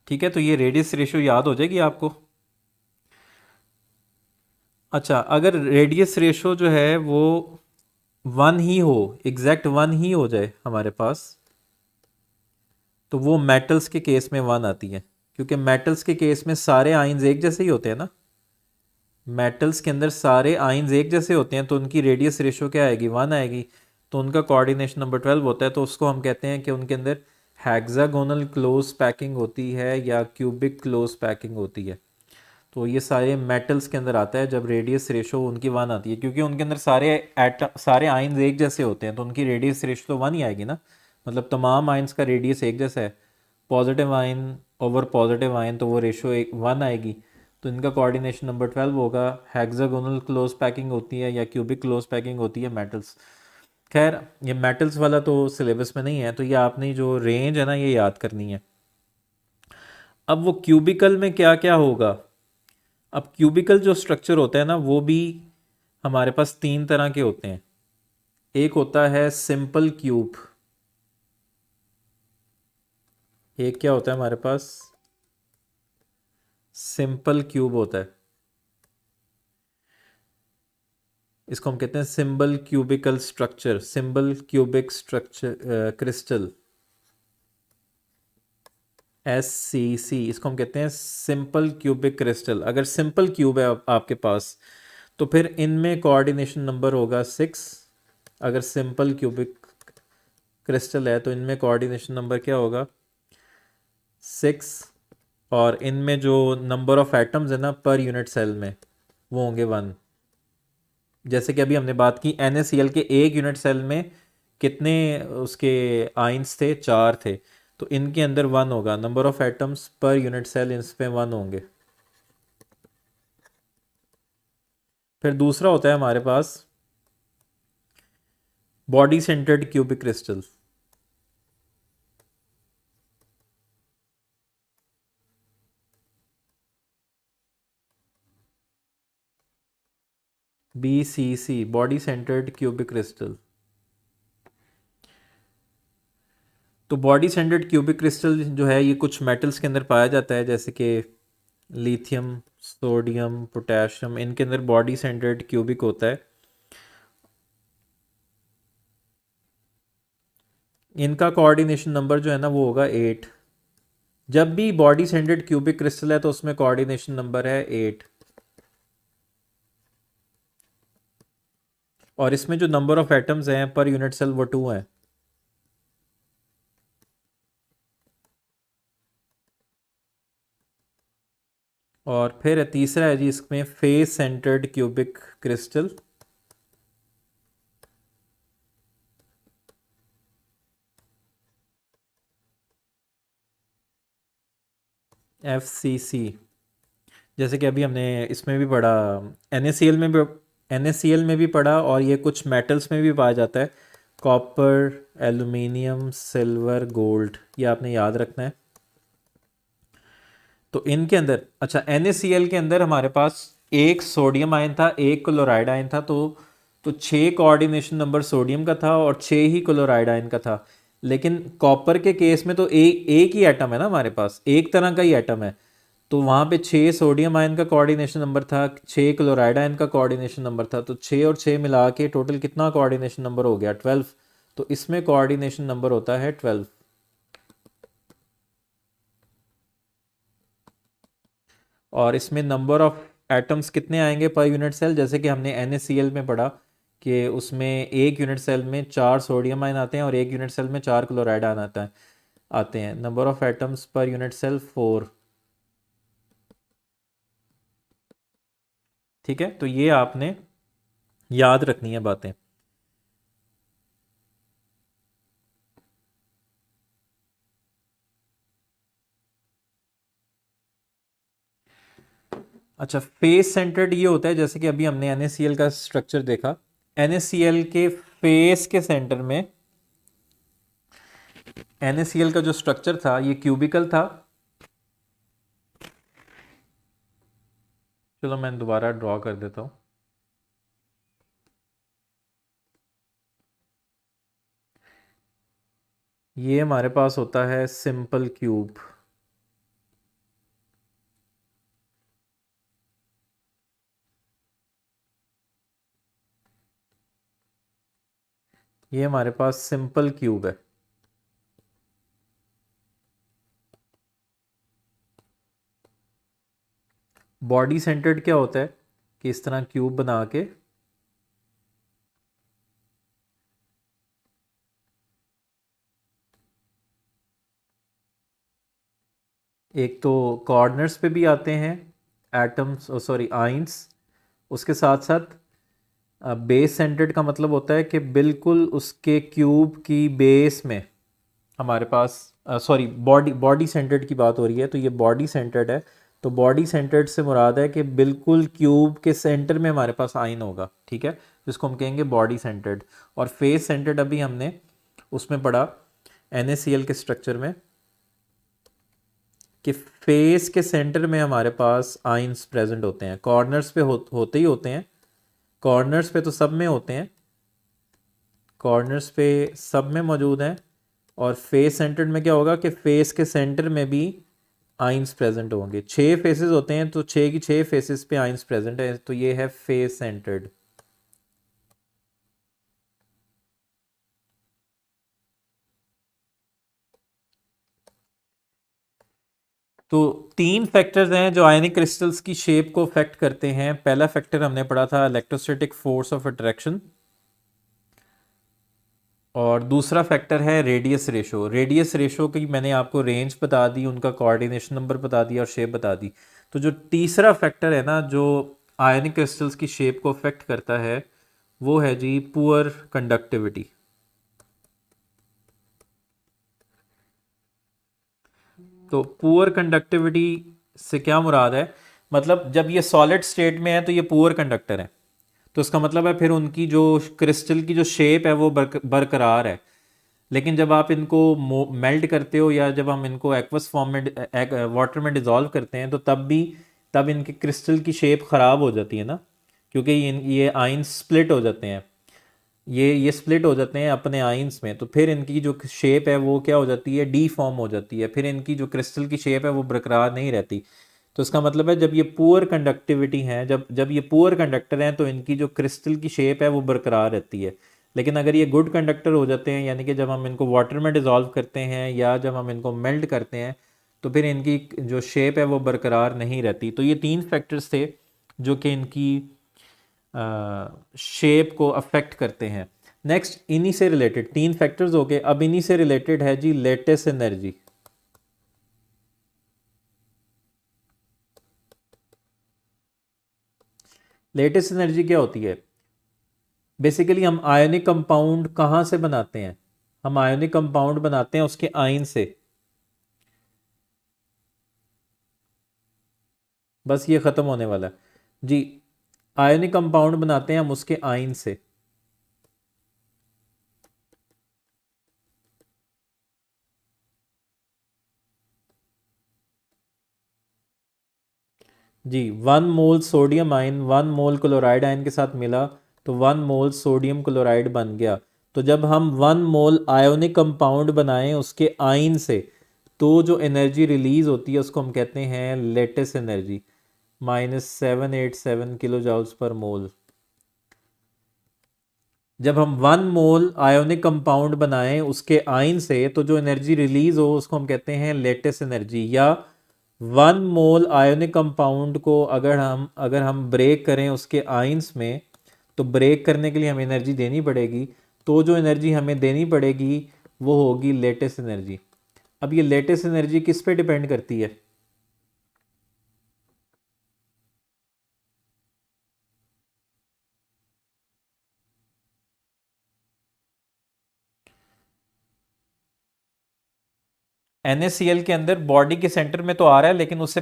ठीक है, तो ये रेडियस रेशो याद हो जाएगी आपको। अच्छा, अगर रेडियस रेशो जो है वो 1 ही हो, एग्जैक्ट 1 ही हो जाए हमारे पास, तो वो मेटल्स के केस में 1 आती है, क्योंकि मेटल्स के केस में सारे आइंस एक जैसे ही होते हैं ना। मेटल्स के अंदर सारे आइंस एक जैसे होते हैं, तो उनकी रेडियस रेशो क्या आएगी, 1 आएगी। तो उनका कोऑर्डिनेशन नंबर 12 होता है, तो उसको हम कहते हैं कि उनके अंदर हेक्सागोनल क्लोज पैकिंग होती है या क्यूबिक क्लोज पैकिंग होती है। तो ये सारे मेटल्स के अंदर आता है जब रेडियस रेशो उनकी 1 आती है, क्योंकि उनके अंदर सारे आइंस एक जैसे होते हैं, तो उनकी रेडियस रेशो तो 1 ही आएगी ना। मतलब तमाम आइंस का रेडियस एक जैसा है, positive ion over positive ion, तो वो रेशो 1 आएगी। तो इनका कोऑर्डिनेशन नंबर 12 होगा। हेक्सागोनल क्लोज पैकिंग होती है या क्यूबिक क्लोज पैकिंग होती है मेटल्स। खैर, ये मेटल्स वाला तो सिलेबस में नहीं है, तो ये आपने जो रेंज है ना ये याद करनी है। अब वो क्यूबिकल में क्या क्या होगा, अब क्यूबिकल जो स्ट्रक्चर होता है ना वो भी हमारे पास 3 तरह के होते हैं। एक होता है सिंपल क्यूब, एक क्या होता है हमारे पास, सिंपल क्यूब होता है। इसको हम कहते हैं simple cubical structure, simple cubic structure crystal, SCC। इसको हम कहते हैं सिंपल क्यूबिक क्रिस्टल। अगर सिंपल क्यूब है आपके पास, तो फिर इनमें कोऑर्डिनेशन नंबर होगा 6। अगर सिंपल क्यूबिक क्रिस्टल है तो इनमें कोऑर्डिनेशन नंबर क्या होगा, 6। और इनमें जो नंबर ऑफ एटम्स है ना पर यूनिट सेल में, वो होंगे 1। जैसे कि अभी हमने बात की NaCl के एक यूनिट सेल में कितने उसके आइंस थे, 4 थे, तो इनके अंदर 1 होगा। Number of atoms per unit cell इस पे 1 होंगे। फिर दूसरा होता है हमारे पास body centred cubic crystal, BCC, body centred cubic crystal. तो बॉडी सेंटर्ड क्यूबिक क्रिस्टल जो है ये कुछ मेटल्स के अंदर पाया जाता है, जैसे कि लिथियम सोडियम, पोटेशियम, इनके अंदर बॉडी सेंटर्ड क्यूबिक होता है। इनका कोऑर्डिनेशन नंबर जो है ना वो होगा 8। जब भी बॉडी सेंटर्ड क्यूबिक क्रिस्टल है तो उसमें कोऑर्डिनेशन नंबर है 8। और इसमें जो नंबर ऑफ एटम्स हैं पर यूनिट सेल वो 2 हैं। और फिर तीसरा है जी इसमें face centred cubic crystal. FCC, जैसे कि अभी हमने इसमें भी पढ़ा, NaCl में भी पढ़ा, और ये कुछ मेटल्स में भी पाया जाता है, कॉपर, एल्यूमिनियम, सिल्वर, गोल्ड, ये आपने याद रखना है। तो इनके अंदर, अच्छा, NaCl के अंदर हमारे पास एक सोडियम आयन था, एक क्लोराइड आयन था, तो 6 कोऑर्डिनेशन नंबर सोडियम का था और 6 ही क्लोराइड आयन का था। लेकिन कॉपर के केस में तो एक ही एटम है ना, हमारे पास एक तरह का ही एटम है, तो वहाँ पे 6 सोडियम आयन का कोऑर्डिनेशन नंबर था, 6 क्लोराइड आयन का कोऑर्डिनेशन नंबर था, तो 6 और 6 मिला के टोटल कितना कोऑर्डिनेशन नंबर हो गया? 12। तो इसमें कोऑर्डिनेशन नंबर होता है 12। और इसमें नंबर ऑफ एटम्स कितने आएंगे पर यूनिट सेल? जैसे कि हमने NaCl में पढ़ा कि उसमें एक यूनिट सेल में 4 सोडियम आयन आते हैं और एक यूनिट सेल में 4 क्लोराइड आयन आते हैं। Number of atoms per unit cell 4। ठीक है, तो ये आपने याद रखनी है बातें। अच्छा, फेस सेंटर्ड ये होता है, जैसे कि अभी हमने NaCl का स्ट्रक्चर देखा, NaCl के फेस के सेंटर में NaCl का जो स्ट्रक्चर था ये क्यूबिकल था। चलो मैं दोबारा ड्रॉ कर देता हूं। ये हमारे पास होता है सिंपल क्यूब। ये हमारे पास सिंपल क्यूब है। बॉडी सेंटर्ड क्या होता है कि इस तरह क्यूब बना के एक तो कॉर्नर्स पे भी आते हैं एटम्स, सॉरी आइंस, उसके साथ साथ बेस सेंटर्ड का मतलब होता है कि बिल्कुल उसके क्यूब की बेस में हमारे पास, सॉरी, बॉडी सेंटर्ड की बात हो रही है, तो ये बॉडी सेंटर्ड है। तो बॉडी सेंटर्ड से मुराद है कि बिल्कुल क्यूब के सेंटर में हमारे पास आइन होगा, ठीक है, जिसको हम कहेंगे बॉडी सेंटर्ड। और फेस सेंटर्ड अभी हमने उसमें पढ़ा NaCl के स्ट्रक्चर में कि फेस के सेंटर में हमारे पास आइंस प्रेजेंट होते हैं। कॉर्नर्स पे होते ही होते हैं, कॉर्नर्स पे तो सब में होते हैं, कॉर्नर्स पे सब में मौजूद हैं। और फेस सेंटर्ड में क्या होगा कि फेस के सेंटर में भी आइंस प्रेजेंट होंगे। 6 फेसेस होते हैं तो 6 की 6 फेसेस पे आइंस प्रेजेंट है, तो ये है फेस सेंटर्ड। तो 3 फैक्टर्स हैं जो आयनिक क्रिस्टल्स की शेप को अफेक्ट करते हैं। पहला फैक्टर हमने पढ़ा था इलेक्ट्रोस्टैटिक फोर्स ऑफ अट्रैक्शन, और दूसरा फैक्टर है रेडियस रेशो। रेडियस रेशो की मैंने आपको रेंज बता दी, उनका कोऑर्डिनेशन नंबर बता दिया और शेप बता दी। तो जो तीसरा फैक्टर है ना जो आयनिक क्रिस्टल्स की शेप को अफेक्ट करता है वो है जी पुअर कंडक्टिविटी। तो पुअर कंडक्टिविटी से क्या मुराद है? मतलब जब ये सॉलिड स्टेट में है तो ये पुअर कंडक्टर है, तो इसका मतलब है फिर उनकी जो क्रिस्टल की जो शेप है वो बरकरार है। लेकिन जब आप इनको मेल्ट करते हो या जब हम इनको एक्वस फॉर्म में वाटर में डिज़ोल्व करते हैं तो तब इनके क्रिस्टल की शेप ख़राब हो जाती है ना, क्योंकि ये आइंस स्प्लिट हो जाते हैं, ये स्प्लिट हो जाते हैं अपने आइंस में, तो फिर इनकी जो शेप है वो क्या हो जाती है? डी फॉर्म हो जाती है, फिर इनकी जो क्रिस्टल की शेप है वो बरकरार नहीं रहती। तो इसका मतलब है जब ये पुअर कंडक्टिविटी है, जब जब ये पुअर कंडक्टर हैं तो इनकी जो क्रिस्टल की शेप है वो बरकरार रहती है। लेकिन अगर ये गुड कंडक्टर हो जाते हैं, यानी कि जब हम इनको वाटर में डिज़ोल्व करते हैं या जब हम इनको मेल्ट करते हैं, तो फिर इनकी जो शेप है वो बरकरार नहीं रहती। तो ये 3 फैक्टर्स थे जो कि इनकी शेप को अफेक्ट करते हैं। नेक्स्ट, इन्हीं से रिलेटेड 3 फैक्टर्स हो गए। अब इन्हीं से रिलेटेड है जी लेटेस्ट एनर्जी। लेटेस्ट एनर्जी क्या होती है? बेसिकली हम आयोनिक कंपाउंड कहाँ से बनाते हैं? हम आयोनिक कंपाउंड बनाते हैं उसके आयन से। बस ये ख़त्म होने वाला है जी। आयोनिक कंपाउंड बनाते हैं हम उसके आयन से। जी, 1 मोल सोडियम आयन 1 मोल क्लोराइड आयन के साथ मिला तो 1 मोल सोडियम क्लोराइड बन गया। तो जब हम 1 मोल आयोनिक कंपाउंड बनाएं उसके आयन से, तो जो एनर्जी रिलीज होती है उसको हम कहते हैं lattice energy, -787 kilo joules per मोल। जब हम 1 मोल आयोनिक कंपाउंड बनाएं उसके आयन से, तो जो एनर्जी रिलीज हो उसको हम कहते हैं लेटेस्ट एनर्जी। या 1 मोल आयोनिक कंपाउंड को अगर हम ब्रेक करें उसके आयंस में, तो ब्रेक करने के लिए हमें एनर्जी देनी पड़ेगी। तो जो एनर्जी हमें देनी पड़ेगी वो होगी लेटेस्ट एनर्जी। अब ये लेटेस्ट एनर्जी किस पे डिपेंड करती है? NaCl के अंदर बॉडी के सेंटर में तो आ रहा है, लेकिन उससे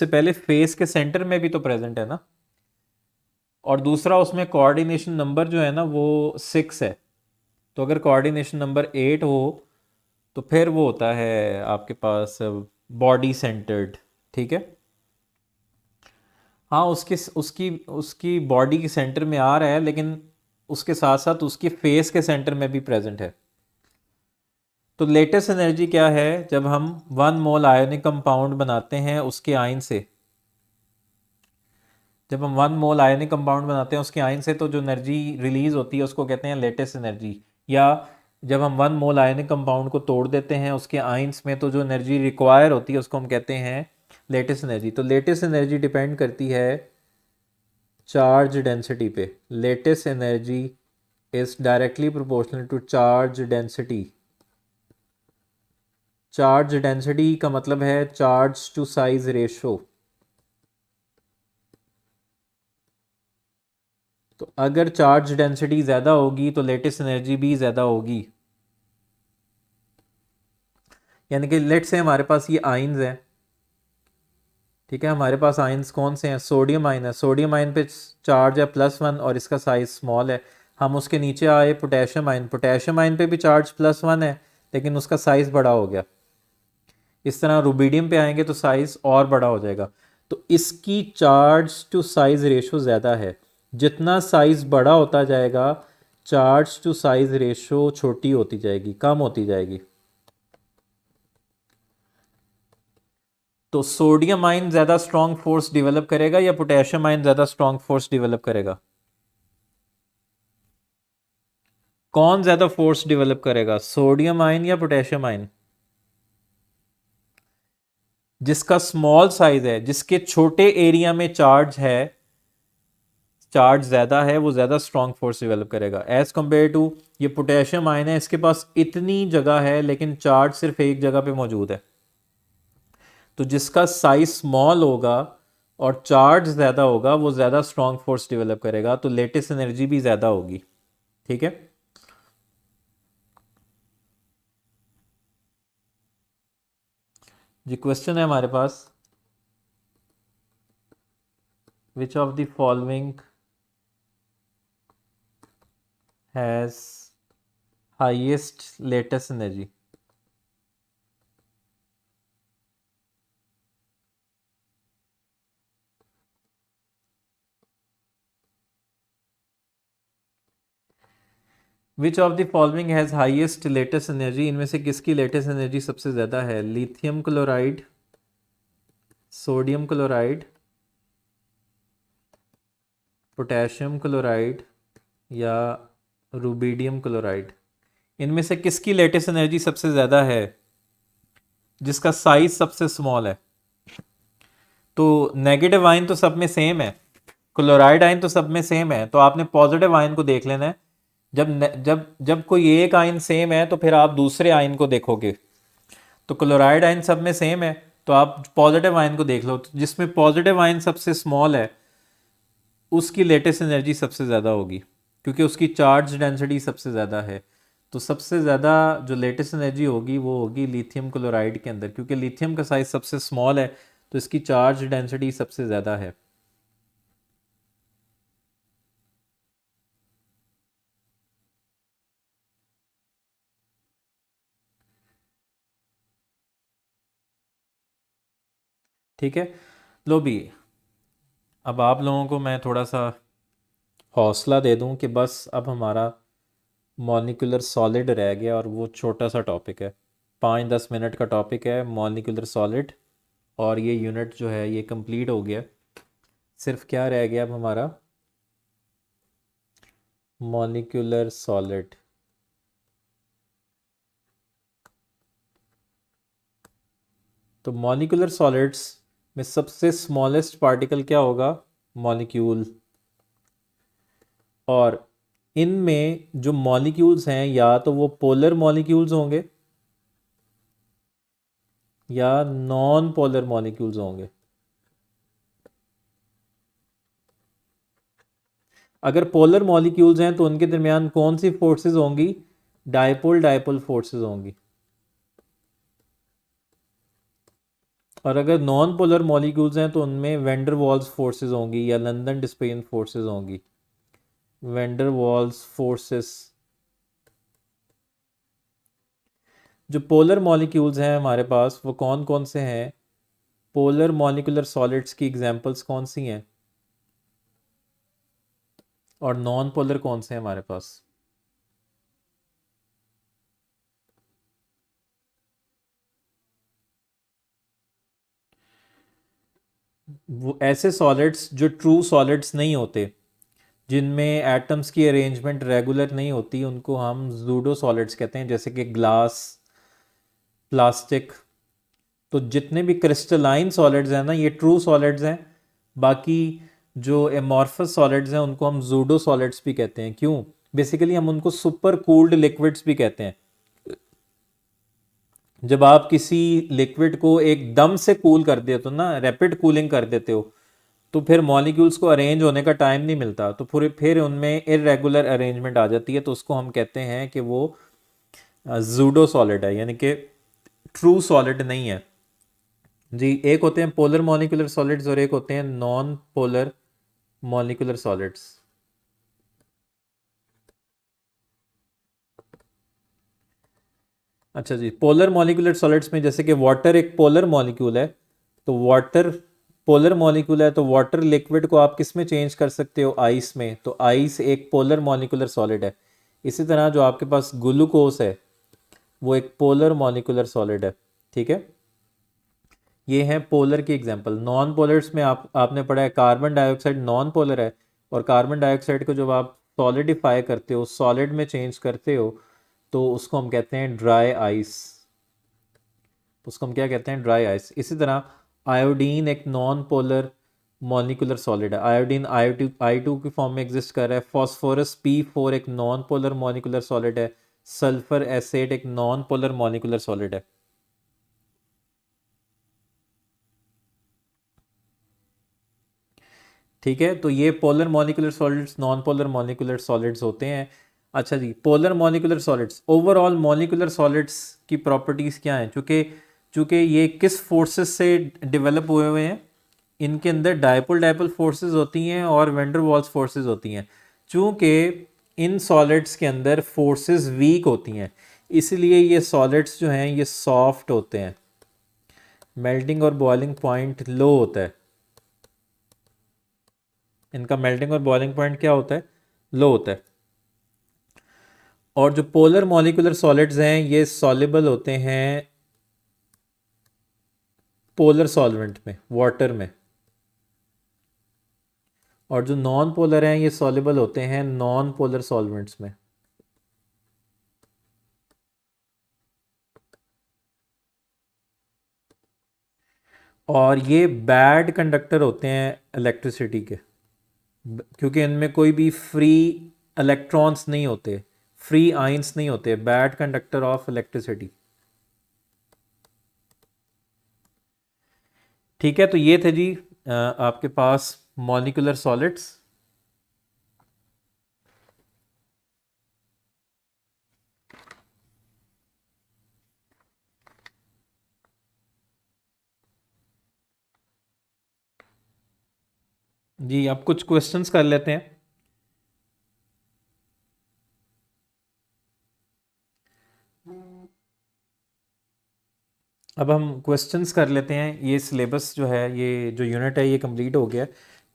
पहले फेस के सेंटर में भी तो प्रेजेंट है ना। और दूसरा, उसमें कोऑर्डिनेशन नंबर जो है ना वो 6 है। तो अगर कोऑर्डिनेशन नंबर 8 हो तो फिर वो होता है आपके पास बॉडी सेंटर्ड। ठीक है, हाँ, उसकी उसकी उसकी बॉडी के सेंटर में आ रहा है, लेकिन उसके साथ साथ उसकी फेस के सेंटर में भी प्रेजेंट है। तो लेटेस्ट एनर्जी क्या है? जब हम 1 मोल आयोनिक कंपाउंड बनाते हैं उसके आयन से, जब हम 1 मोल आयोनिक कंपाउंड बनाते हैं उसके आयन से, तो जो एनर्जी रिलीज होती है उसको कहते हैं लेटेस्ट एनर्जी। या जब हम 1 मोल आयोनिक कंपाउंड को तोड़ देते हैं उसके आयंस में, तो जो एनर्जी रिक्वायर होती है उसको हम कहते हैं लेटेस्ट एनर्जी। तो लेटेस्ट एनर्जी डिपेंड करती है चार्ज डेंसिटी पे। Lattice energy is directly proportional to charge density. Charge density का मतलब है चार्ज टू साइज रेशो। तो अगर चार्ज डेंसिटी ज़्यादा होगी तो लेटेस्ट एनर्जी भी ज़्यादा होगी। यानी कि लेट से हमारे पास ये आयंस हैं, ठीक है, हमारे पास आयंस कौन से हैं? सोडियम आयन है। सोडियम आयन पे चार्ज है +1 और इसका साइज स्मॉल है। हम उसके नीचे आए पोटेशियम आयन, पोटेशियम आयन पे भी चार्ज +1 है लेकिन उसका साइज बड़ा हो गया। इस तरह रुबिडियम पे आएंगे तो साइज और बड़ा हो जाएगा। तो इसकी चार्ज टू साइज रेशो ज़्यादा है। जितना साइज बड़ा होता जाएगा, चार्ज टू साइज रेशो छोटी होती जाएगी, कम होती जाएगी। तो सोडियम आयन ज़्यादा स्ट्रॉन्ग फोर्स डेवलप करेगा या पोटेशियम आयन ज़्यादा स्ट्रॉन्ग फोर्स डेवलप करेगा? कौन ज़्यादा फोर्स डेवलप करेगा, सोडियम आयन या पोटेशियम आयन? जिसका स्मॉल साइज है, जिसके छोटे एरिया में चार्ज है, चार्ज ज़्यादा है, वो ज़्यादा स्ट्रॉन्ग फोर्स डेवलप करेगा एज कंपेयर टू ये पोटेशियम आयन है, इसके पास इतनी जगह है लेकिन चार्ज सिर्फ एक जगह पे मौजूद है। तो जिसका साइज स्मॉल होगा और चार्ज ज़्यादा होगा वो ज़्यादा स्ट्रॉन्ग फोर्स डेवलप करेगा, तो लेटेस्ट एनर्जी भी ज़्यादा होगी। ठीक है, जी क्वेश्चन है हमारे पास, which of the following has highest lattice energy? Which of the following has highest lattice energy? इनमें से किसकी लेटेस्ट एनर्जी सबसे ज़्यादा है? Lithium chloride, sodium chloride, potassium chloride या रुबिडियम क्लोराइड, इनमें से किसकी लेटेस्ट एनर्जी सबसे ज़्यादा है, जिसका साइज सबसे स्मॉल है? तो नेगेटिव आयन तो सब में सेम है, क्लोराइड आयन तो सब में सेम है, तो आपने पॉजिटिव आयन को देख लेना है। जब जब जब कोई एक आयन सेम है तो फिर आप दूसरे आयन को देखोगे। तो क्लोराइड आयन सब में सेम है, तो आप पॉजिटिव आयन को देख लो, तो जिसमें पॉजिटिव आयन सबसे स्मॉल है उसकी लेटेस्ट एनर्जी सबसे ज़्यादा होगी, क्योंकि उसकी चार्ज डेंसिटी सबसे ज़्यादा है। तो सबसे ज़्यादा जो लेटेस्ट एनर्जी होगी वो होगी लिथियम क्लोराइड के अंदर, क्योंकि लिथियम का साइज सबसे स्मॉल है, तो इसकी चार्ज डेंसिटी सबसे ज़्यादा है। ठीक है, लो भी अब आप लोगों को मैं थोड़ा सा हौसला दे दूं कि बस अब हमारा मॉलिक्यूलर सॉलिड रह गया, और वो छोटा सा टॉपिक है, 5-10 मिनट का टॉपिक है मॉलिक्यूलर सॉलिड, और ये यूनिट जो है ये कंप्लीट हो गया। सिर्फ क्या रह गया अब हमारा, मॉलिक्यूलर सॉलिड। तो मॉलिक्यूलर सॉलिड्स में सबसे स्मॉलेस्ट पार्टिकल क्या होगा, मॉलिक्यूल। और इनमें जो मॉलिक्यूल्स हैं या तो वो पोलर मॉलिक्यूल्स होंगे या नॉन पोलर मॉलिक्यूल्स होंगे। अगर पोलर मॉलिक्यूल्स हैं तो उनके दरमियान कौन सी फोर्सेस होंगी, डायपोल डायपोल फोर्सेस होंगी। और अगर नॉन पोलर मॉलिक्यूल्स हैं तो उनमें वेंडर वॉल्स फोर्सेस होंगी या लंदन डिस्पेन फोर्सेस होंगी। Vendor walls forces. जो पोलर मॉलिक्यूल्स हैं हमारे पास वो कौन कौन से हैं, पोलर मॉलिक्यूलर सॉलिड्स की एग्जांपल्स कौन सी हैं, और नॉन पोलर कौन से हैं हमारे पास? वो ऐसे सॉलिड्स जो ट्रू सॉलिड्स नहीं होते, जिनमें एटम्स की अरेंजमेंट रेगुलर नहीं होती, उनको हम जूडो सॉलिड्स कहते हैं, जैसे कि ग्लास, प्लास्टिक। तो जितने भी क्रिस्टलाइन सॉलिड्स हैं ना ये ट्रू सॉलिड्स हैं। बाकी जो एमॉर्फस सॉलिड्स हैं उनको हम जूडो सॉलिड्स भी कहते हैं। क्यों? बेसिकली हम उनको सुपर कूल्ड लिक्विड्स भी कहते हैं। जब आप किसी लिक्विड को एकदम से कूल कर देते हो ना, रैपिड कूलिंग कर देते हो, तो फिर मॉलिक्यूल्स को अरेंज होने का टाइम नहीं मिलता, तो फिर उनमें इरेगुलर अरेंजमेंट आ जाती है, तो उसको हम कहते हैं कि वो जूडो सॉलिड है, यानी कि ट्रू सॉलिड नहीं है जी। एक होते हैं पोलर मॉलिक्यूलर सॉलिड्स और एक होते हैं नॉन पोलर मॉलिक्यूलर सॉलिड्स। अच्छा जी, पोलर मॉलिक्यूलर सॉलिड्स में जैसे कि वाटर एक पोलर मॉलिक्यूल है, तो वाटर पोलर मॉलिक्यूल है, तो वाटर लिक्विड को आप किस में चेंज कर सकते हो, आइस में। तो आइस एक पोलर मॉलिक्यूलर सॉलिड है। इसी तरह जो आपके पास ग्लूकोज है वो एक पोलर मॉलिक्यूलर सॉलिड है। ठीक है, ये हैं पोलर की एग्जांपल। नॉन पोलर्स में आपने पढ़ा है कार्बन डाइऑक्साइड नॉन पोलर है, और कार्बन डाइऑक्साइड को जब आप सॉलिडिफाई करते हो, सॉलिड में चेंज करते हो, तो उसको हम कहते हैं ड्राई आइस। उसको हम क्या कहते हैं, ड्राई आइस। इसी तरह आयोडीन एक नॉन पोलर मॉलिक्यूलर सॉलिड है, आयोडीन आई टू की फॉर्म में एग्जिस्ट कर रहा है। फॉस्फोरस P4 एक नॉन पोलर मॉलिक्यूलर सॉलिड है। सल्फर एसिड एक नॉन पोलर मॉलिक्यूलर सॉलिड है। ठीक है, तो ये polar molecular solids, non polar molecular solids होते हैं। अच्छा जी, polar molecular solids, overall molecular solids की प्रॉपर्टीज़ क्या हैं? चूँकि चूँकि ये किस फोर्सेस से डेवलप हुए हुए हैं, इनके अंदर डायपोल डायपोल फोर्सेस होती हैं और वेंडर वॉल्स फोर्सेस होती हैं। चूँकि इन सॉलिड्स के अंदर फोर्सेस वीक होती हैं, इसलिए ये सॉलिड्स जो हैं ये सॉफ्ट होते हैं, मेल्टिंग और बॉइलिंग पॉइंट लो होता है इनका। मेल्टिंग और बॉइलिंग पॉइंट क्या होता है, लो होता है। और जो पोलर मॉलिक्यूलर सॉलिड्स हैं ये सॉल्युबल होते हैं पोलर सॉल्वेंट में, वाटर में, और जो नॉन पोलर हैं ये सॉल्युबल होते हैं नॉन पोलर सॉल्वेंट्स में। और ये बैड कंडक्टर होते हैं इलेक्ट्रिसिटी के, क्योंकि इनमें कोई भी फ्री इलेक्ट्रॉन्स नहीं होते, फ्री आइंस नहीं होते, बैड कंडक्टर ऑफ इलेक्ट्रिसिटी। ठीक है, तो ये थे जी आपके पास मॉलिक्यूलर सॉलिड्स। जी अब कुछ क्वेश्चंस कर लेते हैं। अब हम क्वेश्चंस कर लेते हैं, ये सिलेबस जो है, ये जो यूनिट है ये कंप्लीट हो गया।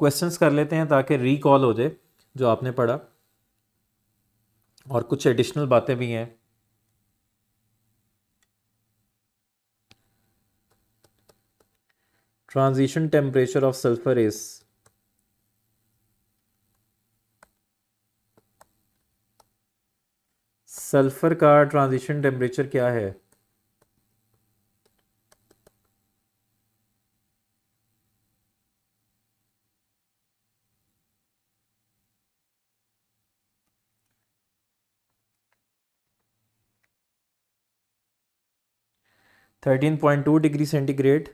क्वेश्चंस कर लेते हैं ताकि रिकॉल हो जाए जो आपने पढ़ा, और कुछ एडिशनल बातें भी हैं। Transition temperature of sulphur is, sulphur का ट्रांजिशन टेम्परेचर क्या है? $13.2 सेंटीग्रेड।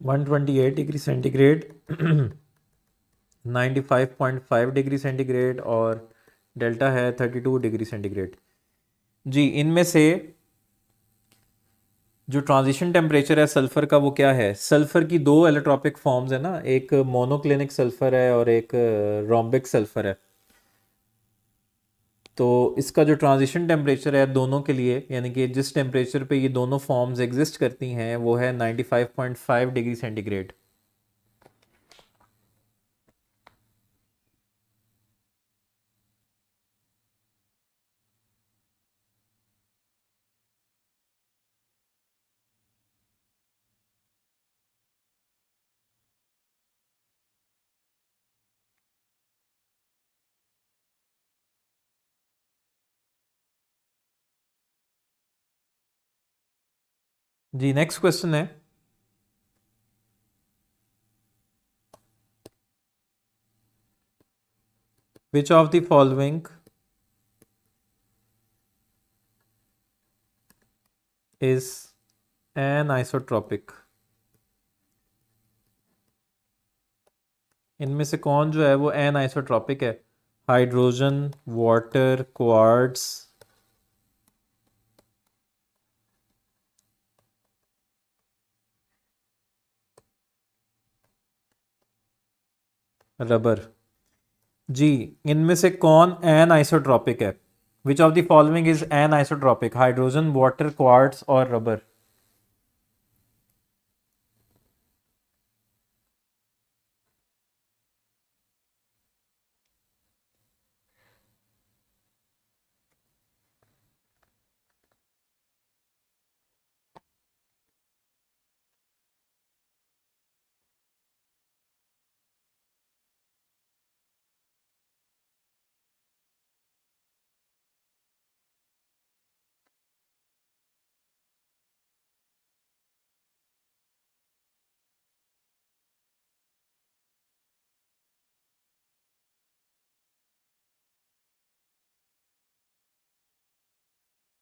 $128 सेंटीग्रेड, 95.5 सेंटीग्रेड, और डेल्टा है 32 सेंटीग्रेड। जी इनमें से जो ट्रांजिशन टेम्परेचर है सल्फर का वो क्या है? सल्फर की दो एलोट्रॉपिक फॉर्म्स है ना, एक मोनोक्लिनिक सल्फर है और एक रोम्बिक सल्फर है। तो इसका जो ट्रांजिशन टेम्परेचर है दोनों के लिए, यानी कि जिस टेम्परेचर पे ये दोनों फॉर्म्स एग्जिस्ट करती हैं, वो है 95.5 सेंटीग्रेड। जी नेक्स्ट क्वेश्चन है, which of the following is anisotropic? इनमें से कौन जो है वो एन आइसोट्रॉपिक है? Hydrogen, water, quartz, rubber. जी इनमें से कौन एन आइसोट्रॉपिक है? Which of the following is anisotropic? Hydrogen, water, quartz और रबर।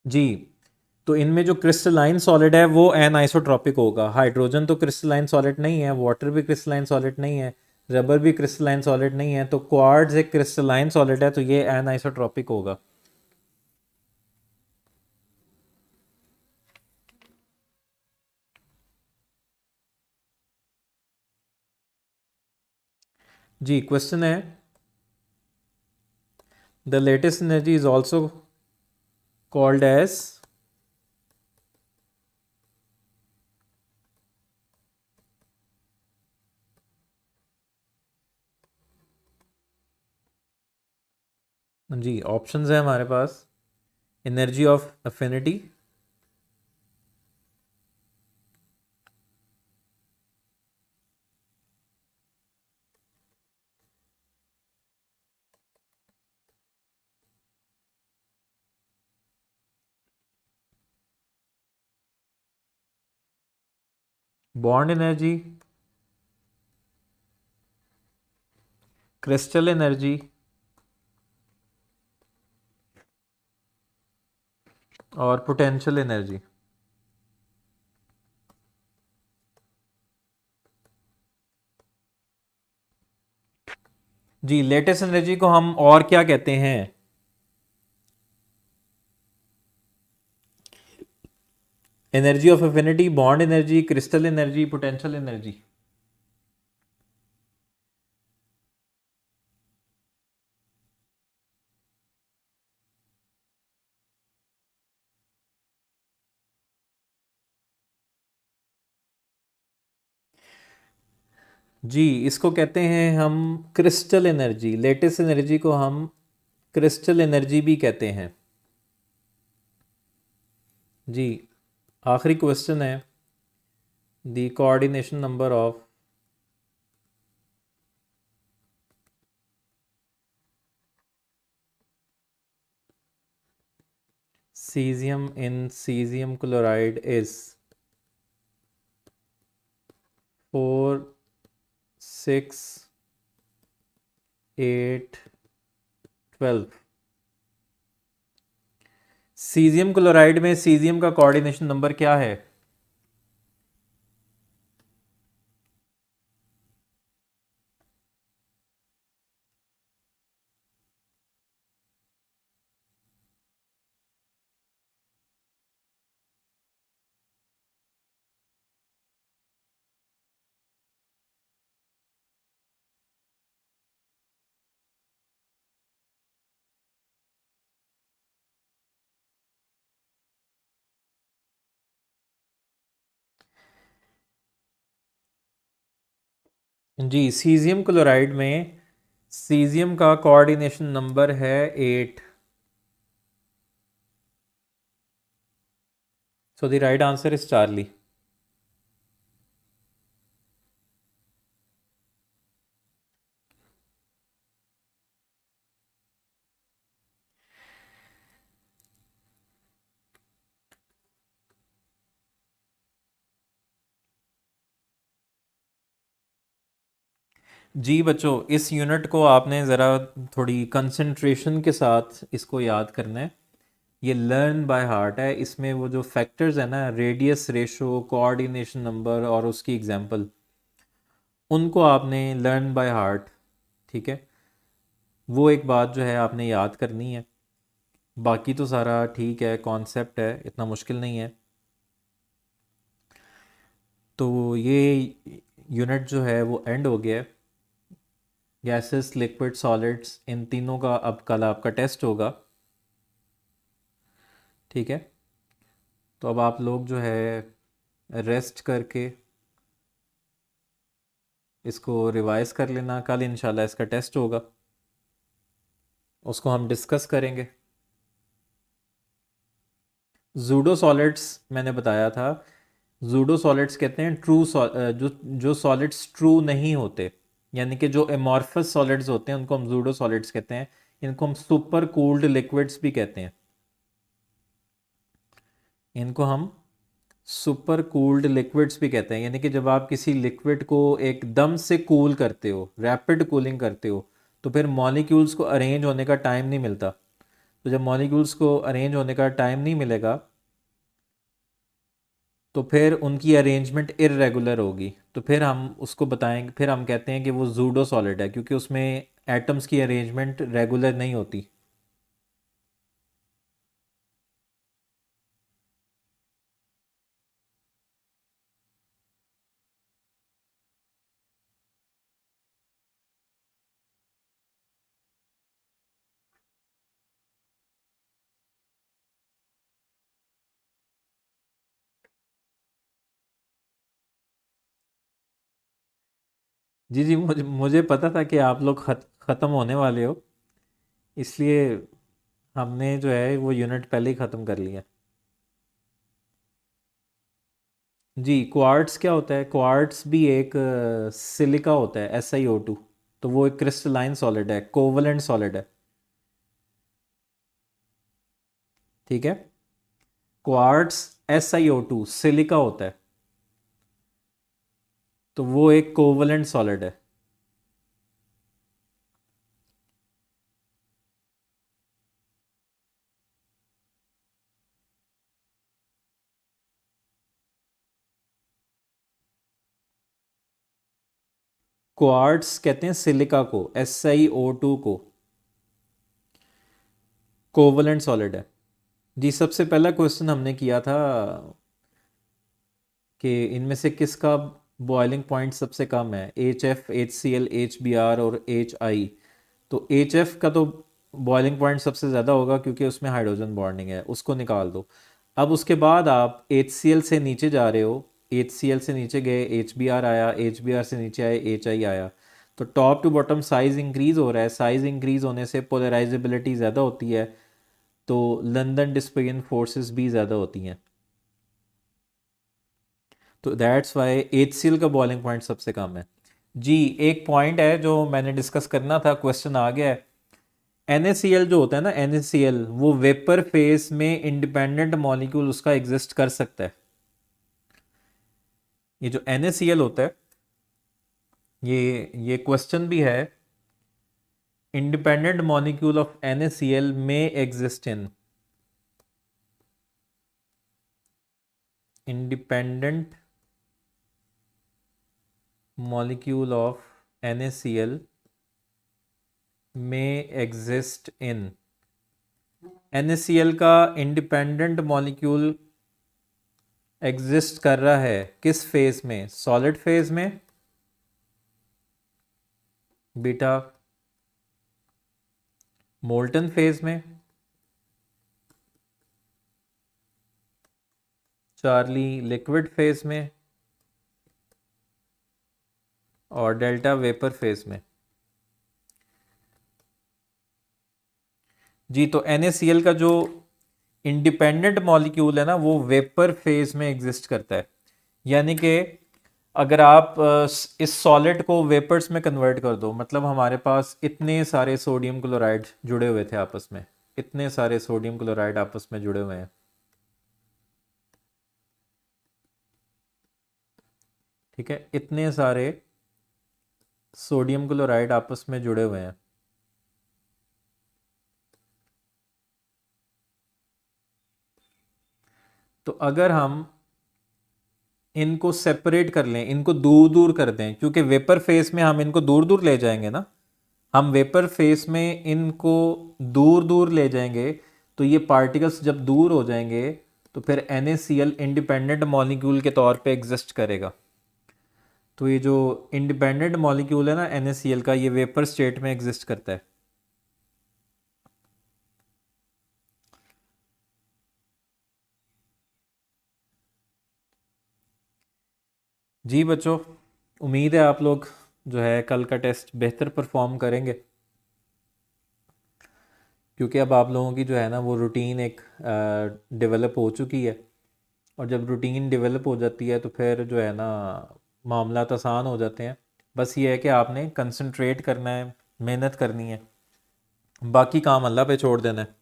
जी तो इनमें जो क्रिस्टलाइन सॉलिड है वो एन आइसोट्रॉपिक होगा। हाइड्रोजन तो क्रिस्टलाइन सॉलिड नहीं है, वाटर भी क्रिस्टलाइन सॉलिड नहीं है, रबर भी क्रिस्टलाइन सॉलिड नहीं है, तो क्वार्ट्ज एक क्रिस्टलाइन सॉलिड है, तो ये एन आइसोट्रॉपिक होगा। जी क्वेश्चन है, the lattice energy is also called as, जी ऑप्शंस है हमारे पास, energy of affinity, bond energy, crystal energy और पोटेंशियल एनर्जी। जी लेटेस्ट एनर्जी को हम और क्या कहते हैं? Energy of affinity, bond energy, crystal energy, potential energy. जी इसको कहते हैं हम क्रिस्टल एनर्जी, लेटेस्ट एनर्जी को हम क्रिस्टल एनर्जी भी कहते हैं। जी आखिरी क्वेश्चन है, the coordination number of cesium in cesium chloride is 4, 6, 8, 12। Caesium chloride में सीजियम का कोऑर्डिनेशन नंबर क्या है? जी सीजियम क्लोराइड में सीजियम का कोऑर्डिनेशन नंबर है 8। So the right answer is Charlie. जी बच्चों, इस यूनिट को आपने ज़रा थोड़ी कंसंट्रेशन के साथ इसको याद करना है। ये लर्न बाय हार्ट है, इसमें वो जो फैक्टर्स है ना, रेडियस रेशो, कोऑर्डिनेशन नंबर और उसकी एग्जांपल, उनको आपने लर्न बाय हार्ट, ठीक है? वो एक बात जो है आपने याद करनी है। बाकी तो सारा ठीक है, कॉन्सेप्ट है, इतना मुश्किल नहीं है। तो ये यूनिट जो है वो एंड हो गया है। गैसेस, लिक्विड, सॉलिड्स, इन तीनों का अब कल आपका टेस्ट होगा, ठीक है? तो अब आप लोग जो है रेस्ट करके इसको रिवाइज कर लेना, कल इंशाल्लाह इसका टेस्ट होगा, उसको हम डिस्कस करेंगे। जूडो सॉलिड्स मैंने बताया था, जूडो सॉलिड्स कहते हैं जो जो सॉलिड्स ट्रू नहीं होते, यानी कि जो एमॉर्फस सॉलिड्स होते हैं उनको हम जूडो सॉलिड्स कहते हैं। इनको हम सुपर कूल्ड लिक्विड्स भी कहते हैं। इनको हम सुपर कूल्ड लिक्विड्स भी कहते हैं, यानी कि जब आप किसी लिक्विड को एकदम से कूल करते हो, रैपिड कूलिंग करते हो, तो फिर मॉलिक्यूल्स को अरेंज होने का टाइम नहीं मिलता। तो जब मॉलिक्यूल्स को अरेंज होने का टाइम नहीं मिलेगा तो फिर उनकी अरेंजमेंट इर्रेगुलर होगी, तो फिर हम उसको बताएंगे, फिर हम कहते हैं कि वो जूडो सॉलिड है, क्योंकि उसमें एटम्स की अरेंजमेंट रेगुलर नहीं होती। जी जी, मुझे मुझे पता था कि आप लोग ख़त्म होने वाले हो, इसलिए हमने जो है वो यूनिट पहले ही ख़त्म कर लिया। जी, क्वार्ट्स क्या होता है? क्वार्ट्स भी एक सिलिका होता है, SiO2। तो वो एक क्रिस्टलाइन सॉलिड है, कोवलेंट सॉलिड है। ठीक है, क्वार्ट्स SiO2 सिलिका होता है, तो वो एक कोवलेंट सॉलिड है। क्वार्ट्स कहते हैं सिलिका को, SiO2 को कोवलेंट सॉलिड है। जी, सबसे पहला क्वेश्चन हमने किया था कि इनमें से किसका बॉइलिंग पॉइंट सबसे कम है, HF, HCl, HBr और HI। तो HF का तो बॉइलिंग पॉइंट सबसे ज़्यादा होगा क्योंकि उसमें हाइड्रोजन बॉन्डिंग है, उसको निकाल दो। अब उसके बाद आप HCl से नीचे जा रहे हो, HCl से नीचे गए, HBr आया, HBr से नीचे आए, HI आया। तो top to bottom size increase हो रहा है, साइज़ इंक्रीज़ होने से पोलराइजेबिलिटी ज़्यादा होती है, तो लंदन डिस्पर्जन फोर्सेस भी ज़्यादा होती हैं। तो दैट्स वाई HCl का बॉइलिंग पॉइंट सबसे कम है। जी, एक पॉइंट है जो मैंने डिस्कस करना था, क्वेश्चन आ गया है। NaCl जो होता है ना, NaCl वो वेपर फेस में इंडिपेंडेंट मॉलिक्यूल उसका एग्जिस्ट कर सकता है। ये जो NaCl होता है, ये क्वेश्चन भी है, इंडिपेंडेंट मॉलिक्यूल ऑफ NaCl में exist in independent molecule of NaCl में एग्जिस्ट इन NaCl का इंडिपेंडेंट मॉलिक्यूल एग्जिस्ट कर रहा है किस फेज में? सॉलिड फेज में बीटा, मोल्टन फेज में चार्ली, लिक्विड फेज में और डेल्टा वेपर फेज में। जी, तो NaCl का जो इंडिपेंडेंट मॉलिक्यूल है ना वो वेपर फेज में एग्जिस्ट करता है। यानी कि अगर आप इस सॉलिड को वेपर्स में कन्वर्ट कर दो, मतलब हमारे पास इतने सारे सोडियम क्लोराइड जुड़े हुए थे आपस में, इतने सारे सोडियम क्लोराइड आपस में जुड़े हुए हैं, ठीक है, इतने सारे सोडियम क्लोराइड आपस में जुड़े हुए हैं। तो अगर हम इनको सेपरेट कर लें, इनको दूर दूर कर दें, क्योंकि वेपर फेस में हम इनको दूर दूर ले जाएंगे ना, हम वेपर फेस में इनको दूर दूर ले जाएंगे, तो ये पार्टिकल्स जब दूर हो जाएंगे तो फिर NaCl इंडिपेंडेंट मॉलिक्यूल के तौर पे एग्जिस्ट करेगा। तो ये जो इंडिपेंडेंट मॉलिक्यूल है ना NaCl का, ये वेपर स्टेट में एग्जिस्ट करता है। जी बच्चों, उम्मीद है आप लोग जो है कल का टेस्ट बेहतर परफॉर्म करेंगे, क्योंकि अब आप लोगों की जो है ना वो रूटीन एक डेवलप हो चुकी है। और जब रूटीन डेवलप हो जाती है तो फिर जो है ना मामला आसान हो जाते हैं। बस ये है कि आपने कंसंट्रेट करना है, मेहनत करनी है, बाकी काम अल्लाह पे छोड़ देना है।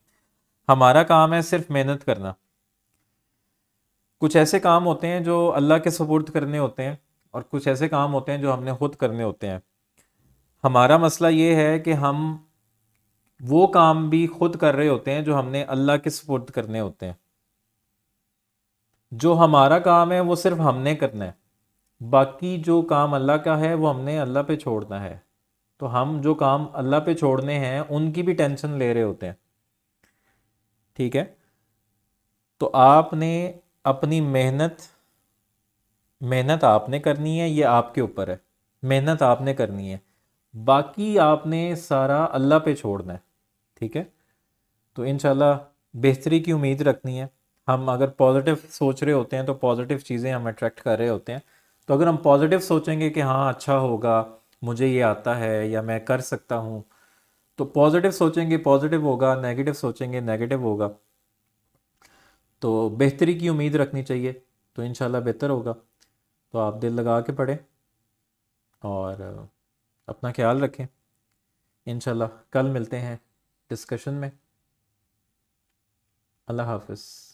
हमारा काम है सिर्फ मेहनत करना। कुछ ऐसे काम होते हैं जो अल्लाह के सुपुर्द करने होते हैं और कुछ ऐसे काम होते हैं जो हमने खुद करने होते हैं। हमारा मसला ये है कि हम वो काम भी खुद कर रहे होते हैं जो हमने अल्लाह के सुपुर्द करने होते हैं। जो हमारा काम है वो सिर्फ हमने करना है, बाकी जो काम अल्लाह का है वो हमने अल्लाह पे छोड़ना है। तो हम जो काम अल्लाह पे छोड़ने हैं उनकी भी टेंशन ले रहे होते हैं, ठीक है। तो आपने अपनी मेहनत मेहनत आपने करनी है, ये आपके ऊपर है, मेहनत आपने करनी है, बाकी आपने सारा अल्लाह पे छोड़ना है, ठीक है। तो इंशाल्लाह बेहतरी की उम्मीद रखनी है। हम अगर पॉजिटिव सोच रहे होते हैं तो पॉजिटिव चीज़ें हम अट्रैक्ट कर रहे होते हैं। तो अगर हम पॉजिटिव सोचेंगे कि हाँ अच्छा होगा, मुझे ये आता है या मैं कर सकता हूँ, तो पॉजिटिव सोचेंगे पॉजिटिव होगा, नेगेटिव सोचेंगे नेगेटिव होगा। तो बेहतरी की उम्मीद रखनी चाहिए, तो इंशाल्लाह बेहतर होगा। तो आप दिल लगा के पढ़ें और अपना ख्याल रखें। इंशाल्लाह कल मिलते हैं डिस्कशन में। अल्लाह हाफ़िज़।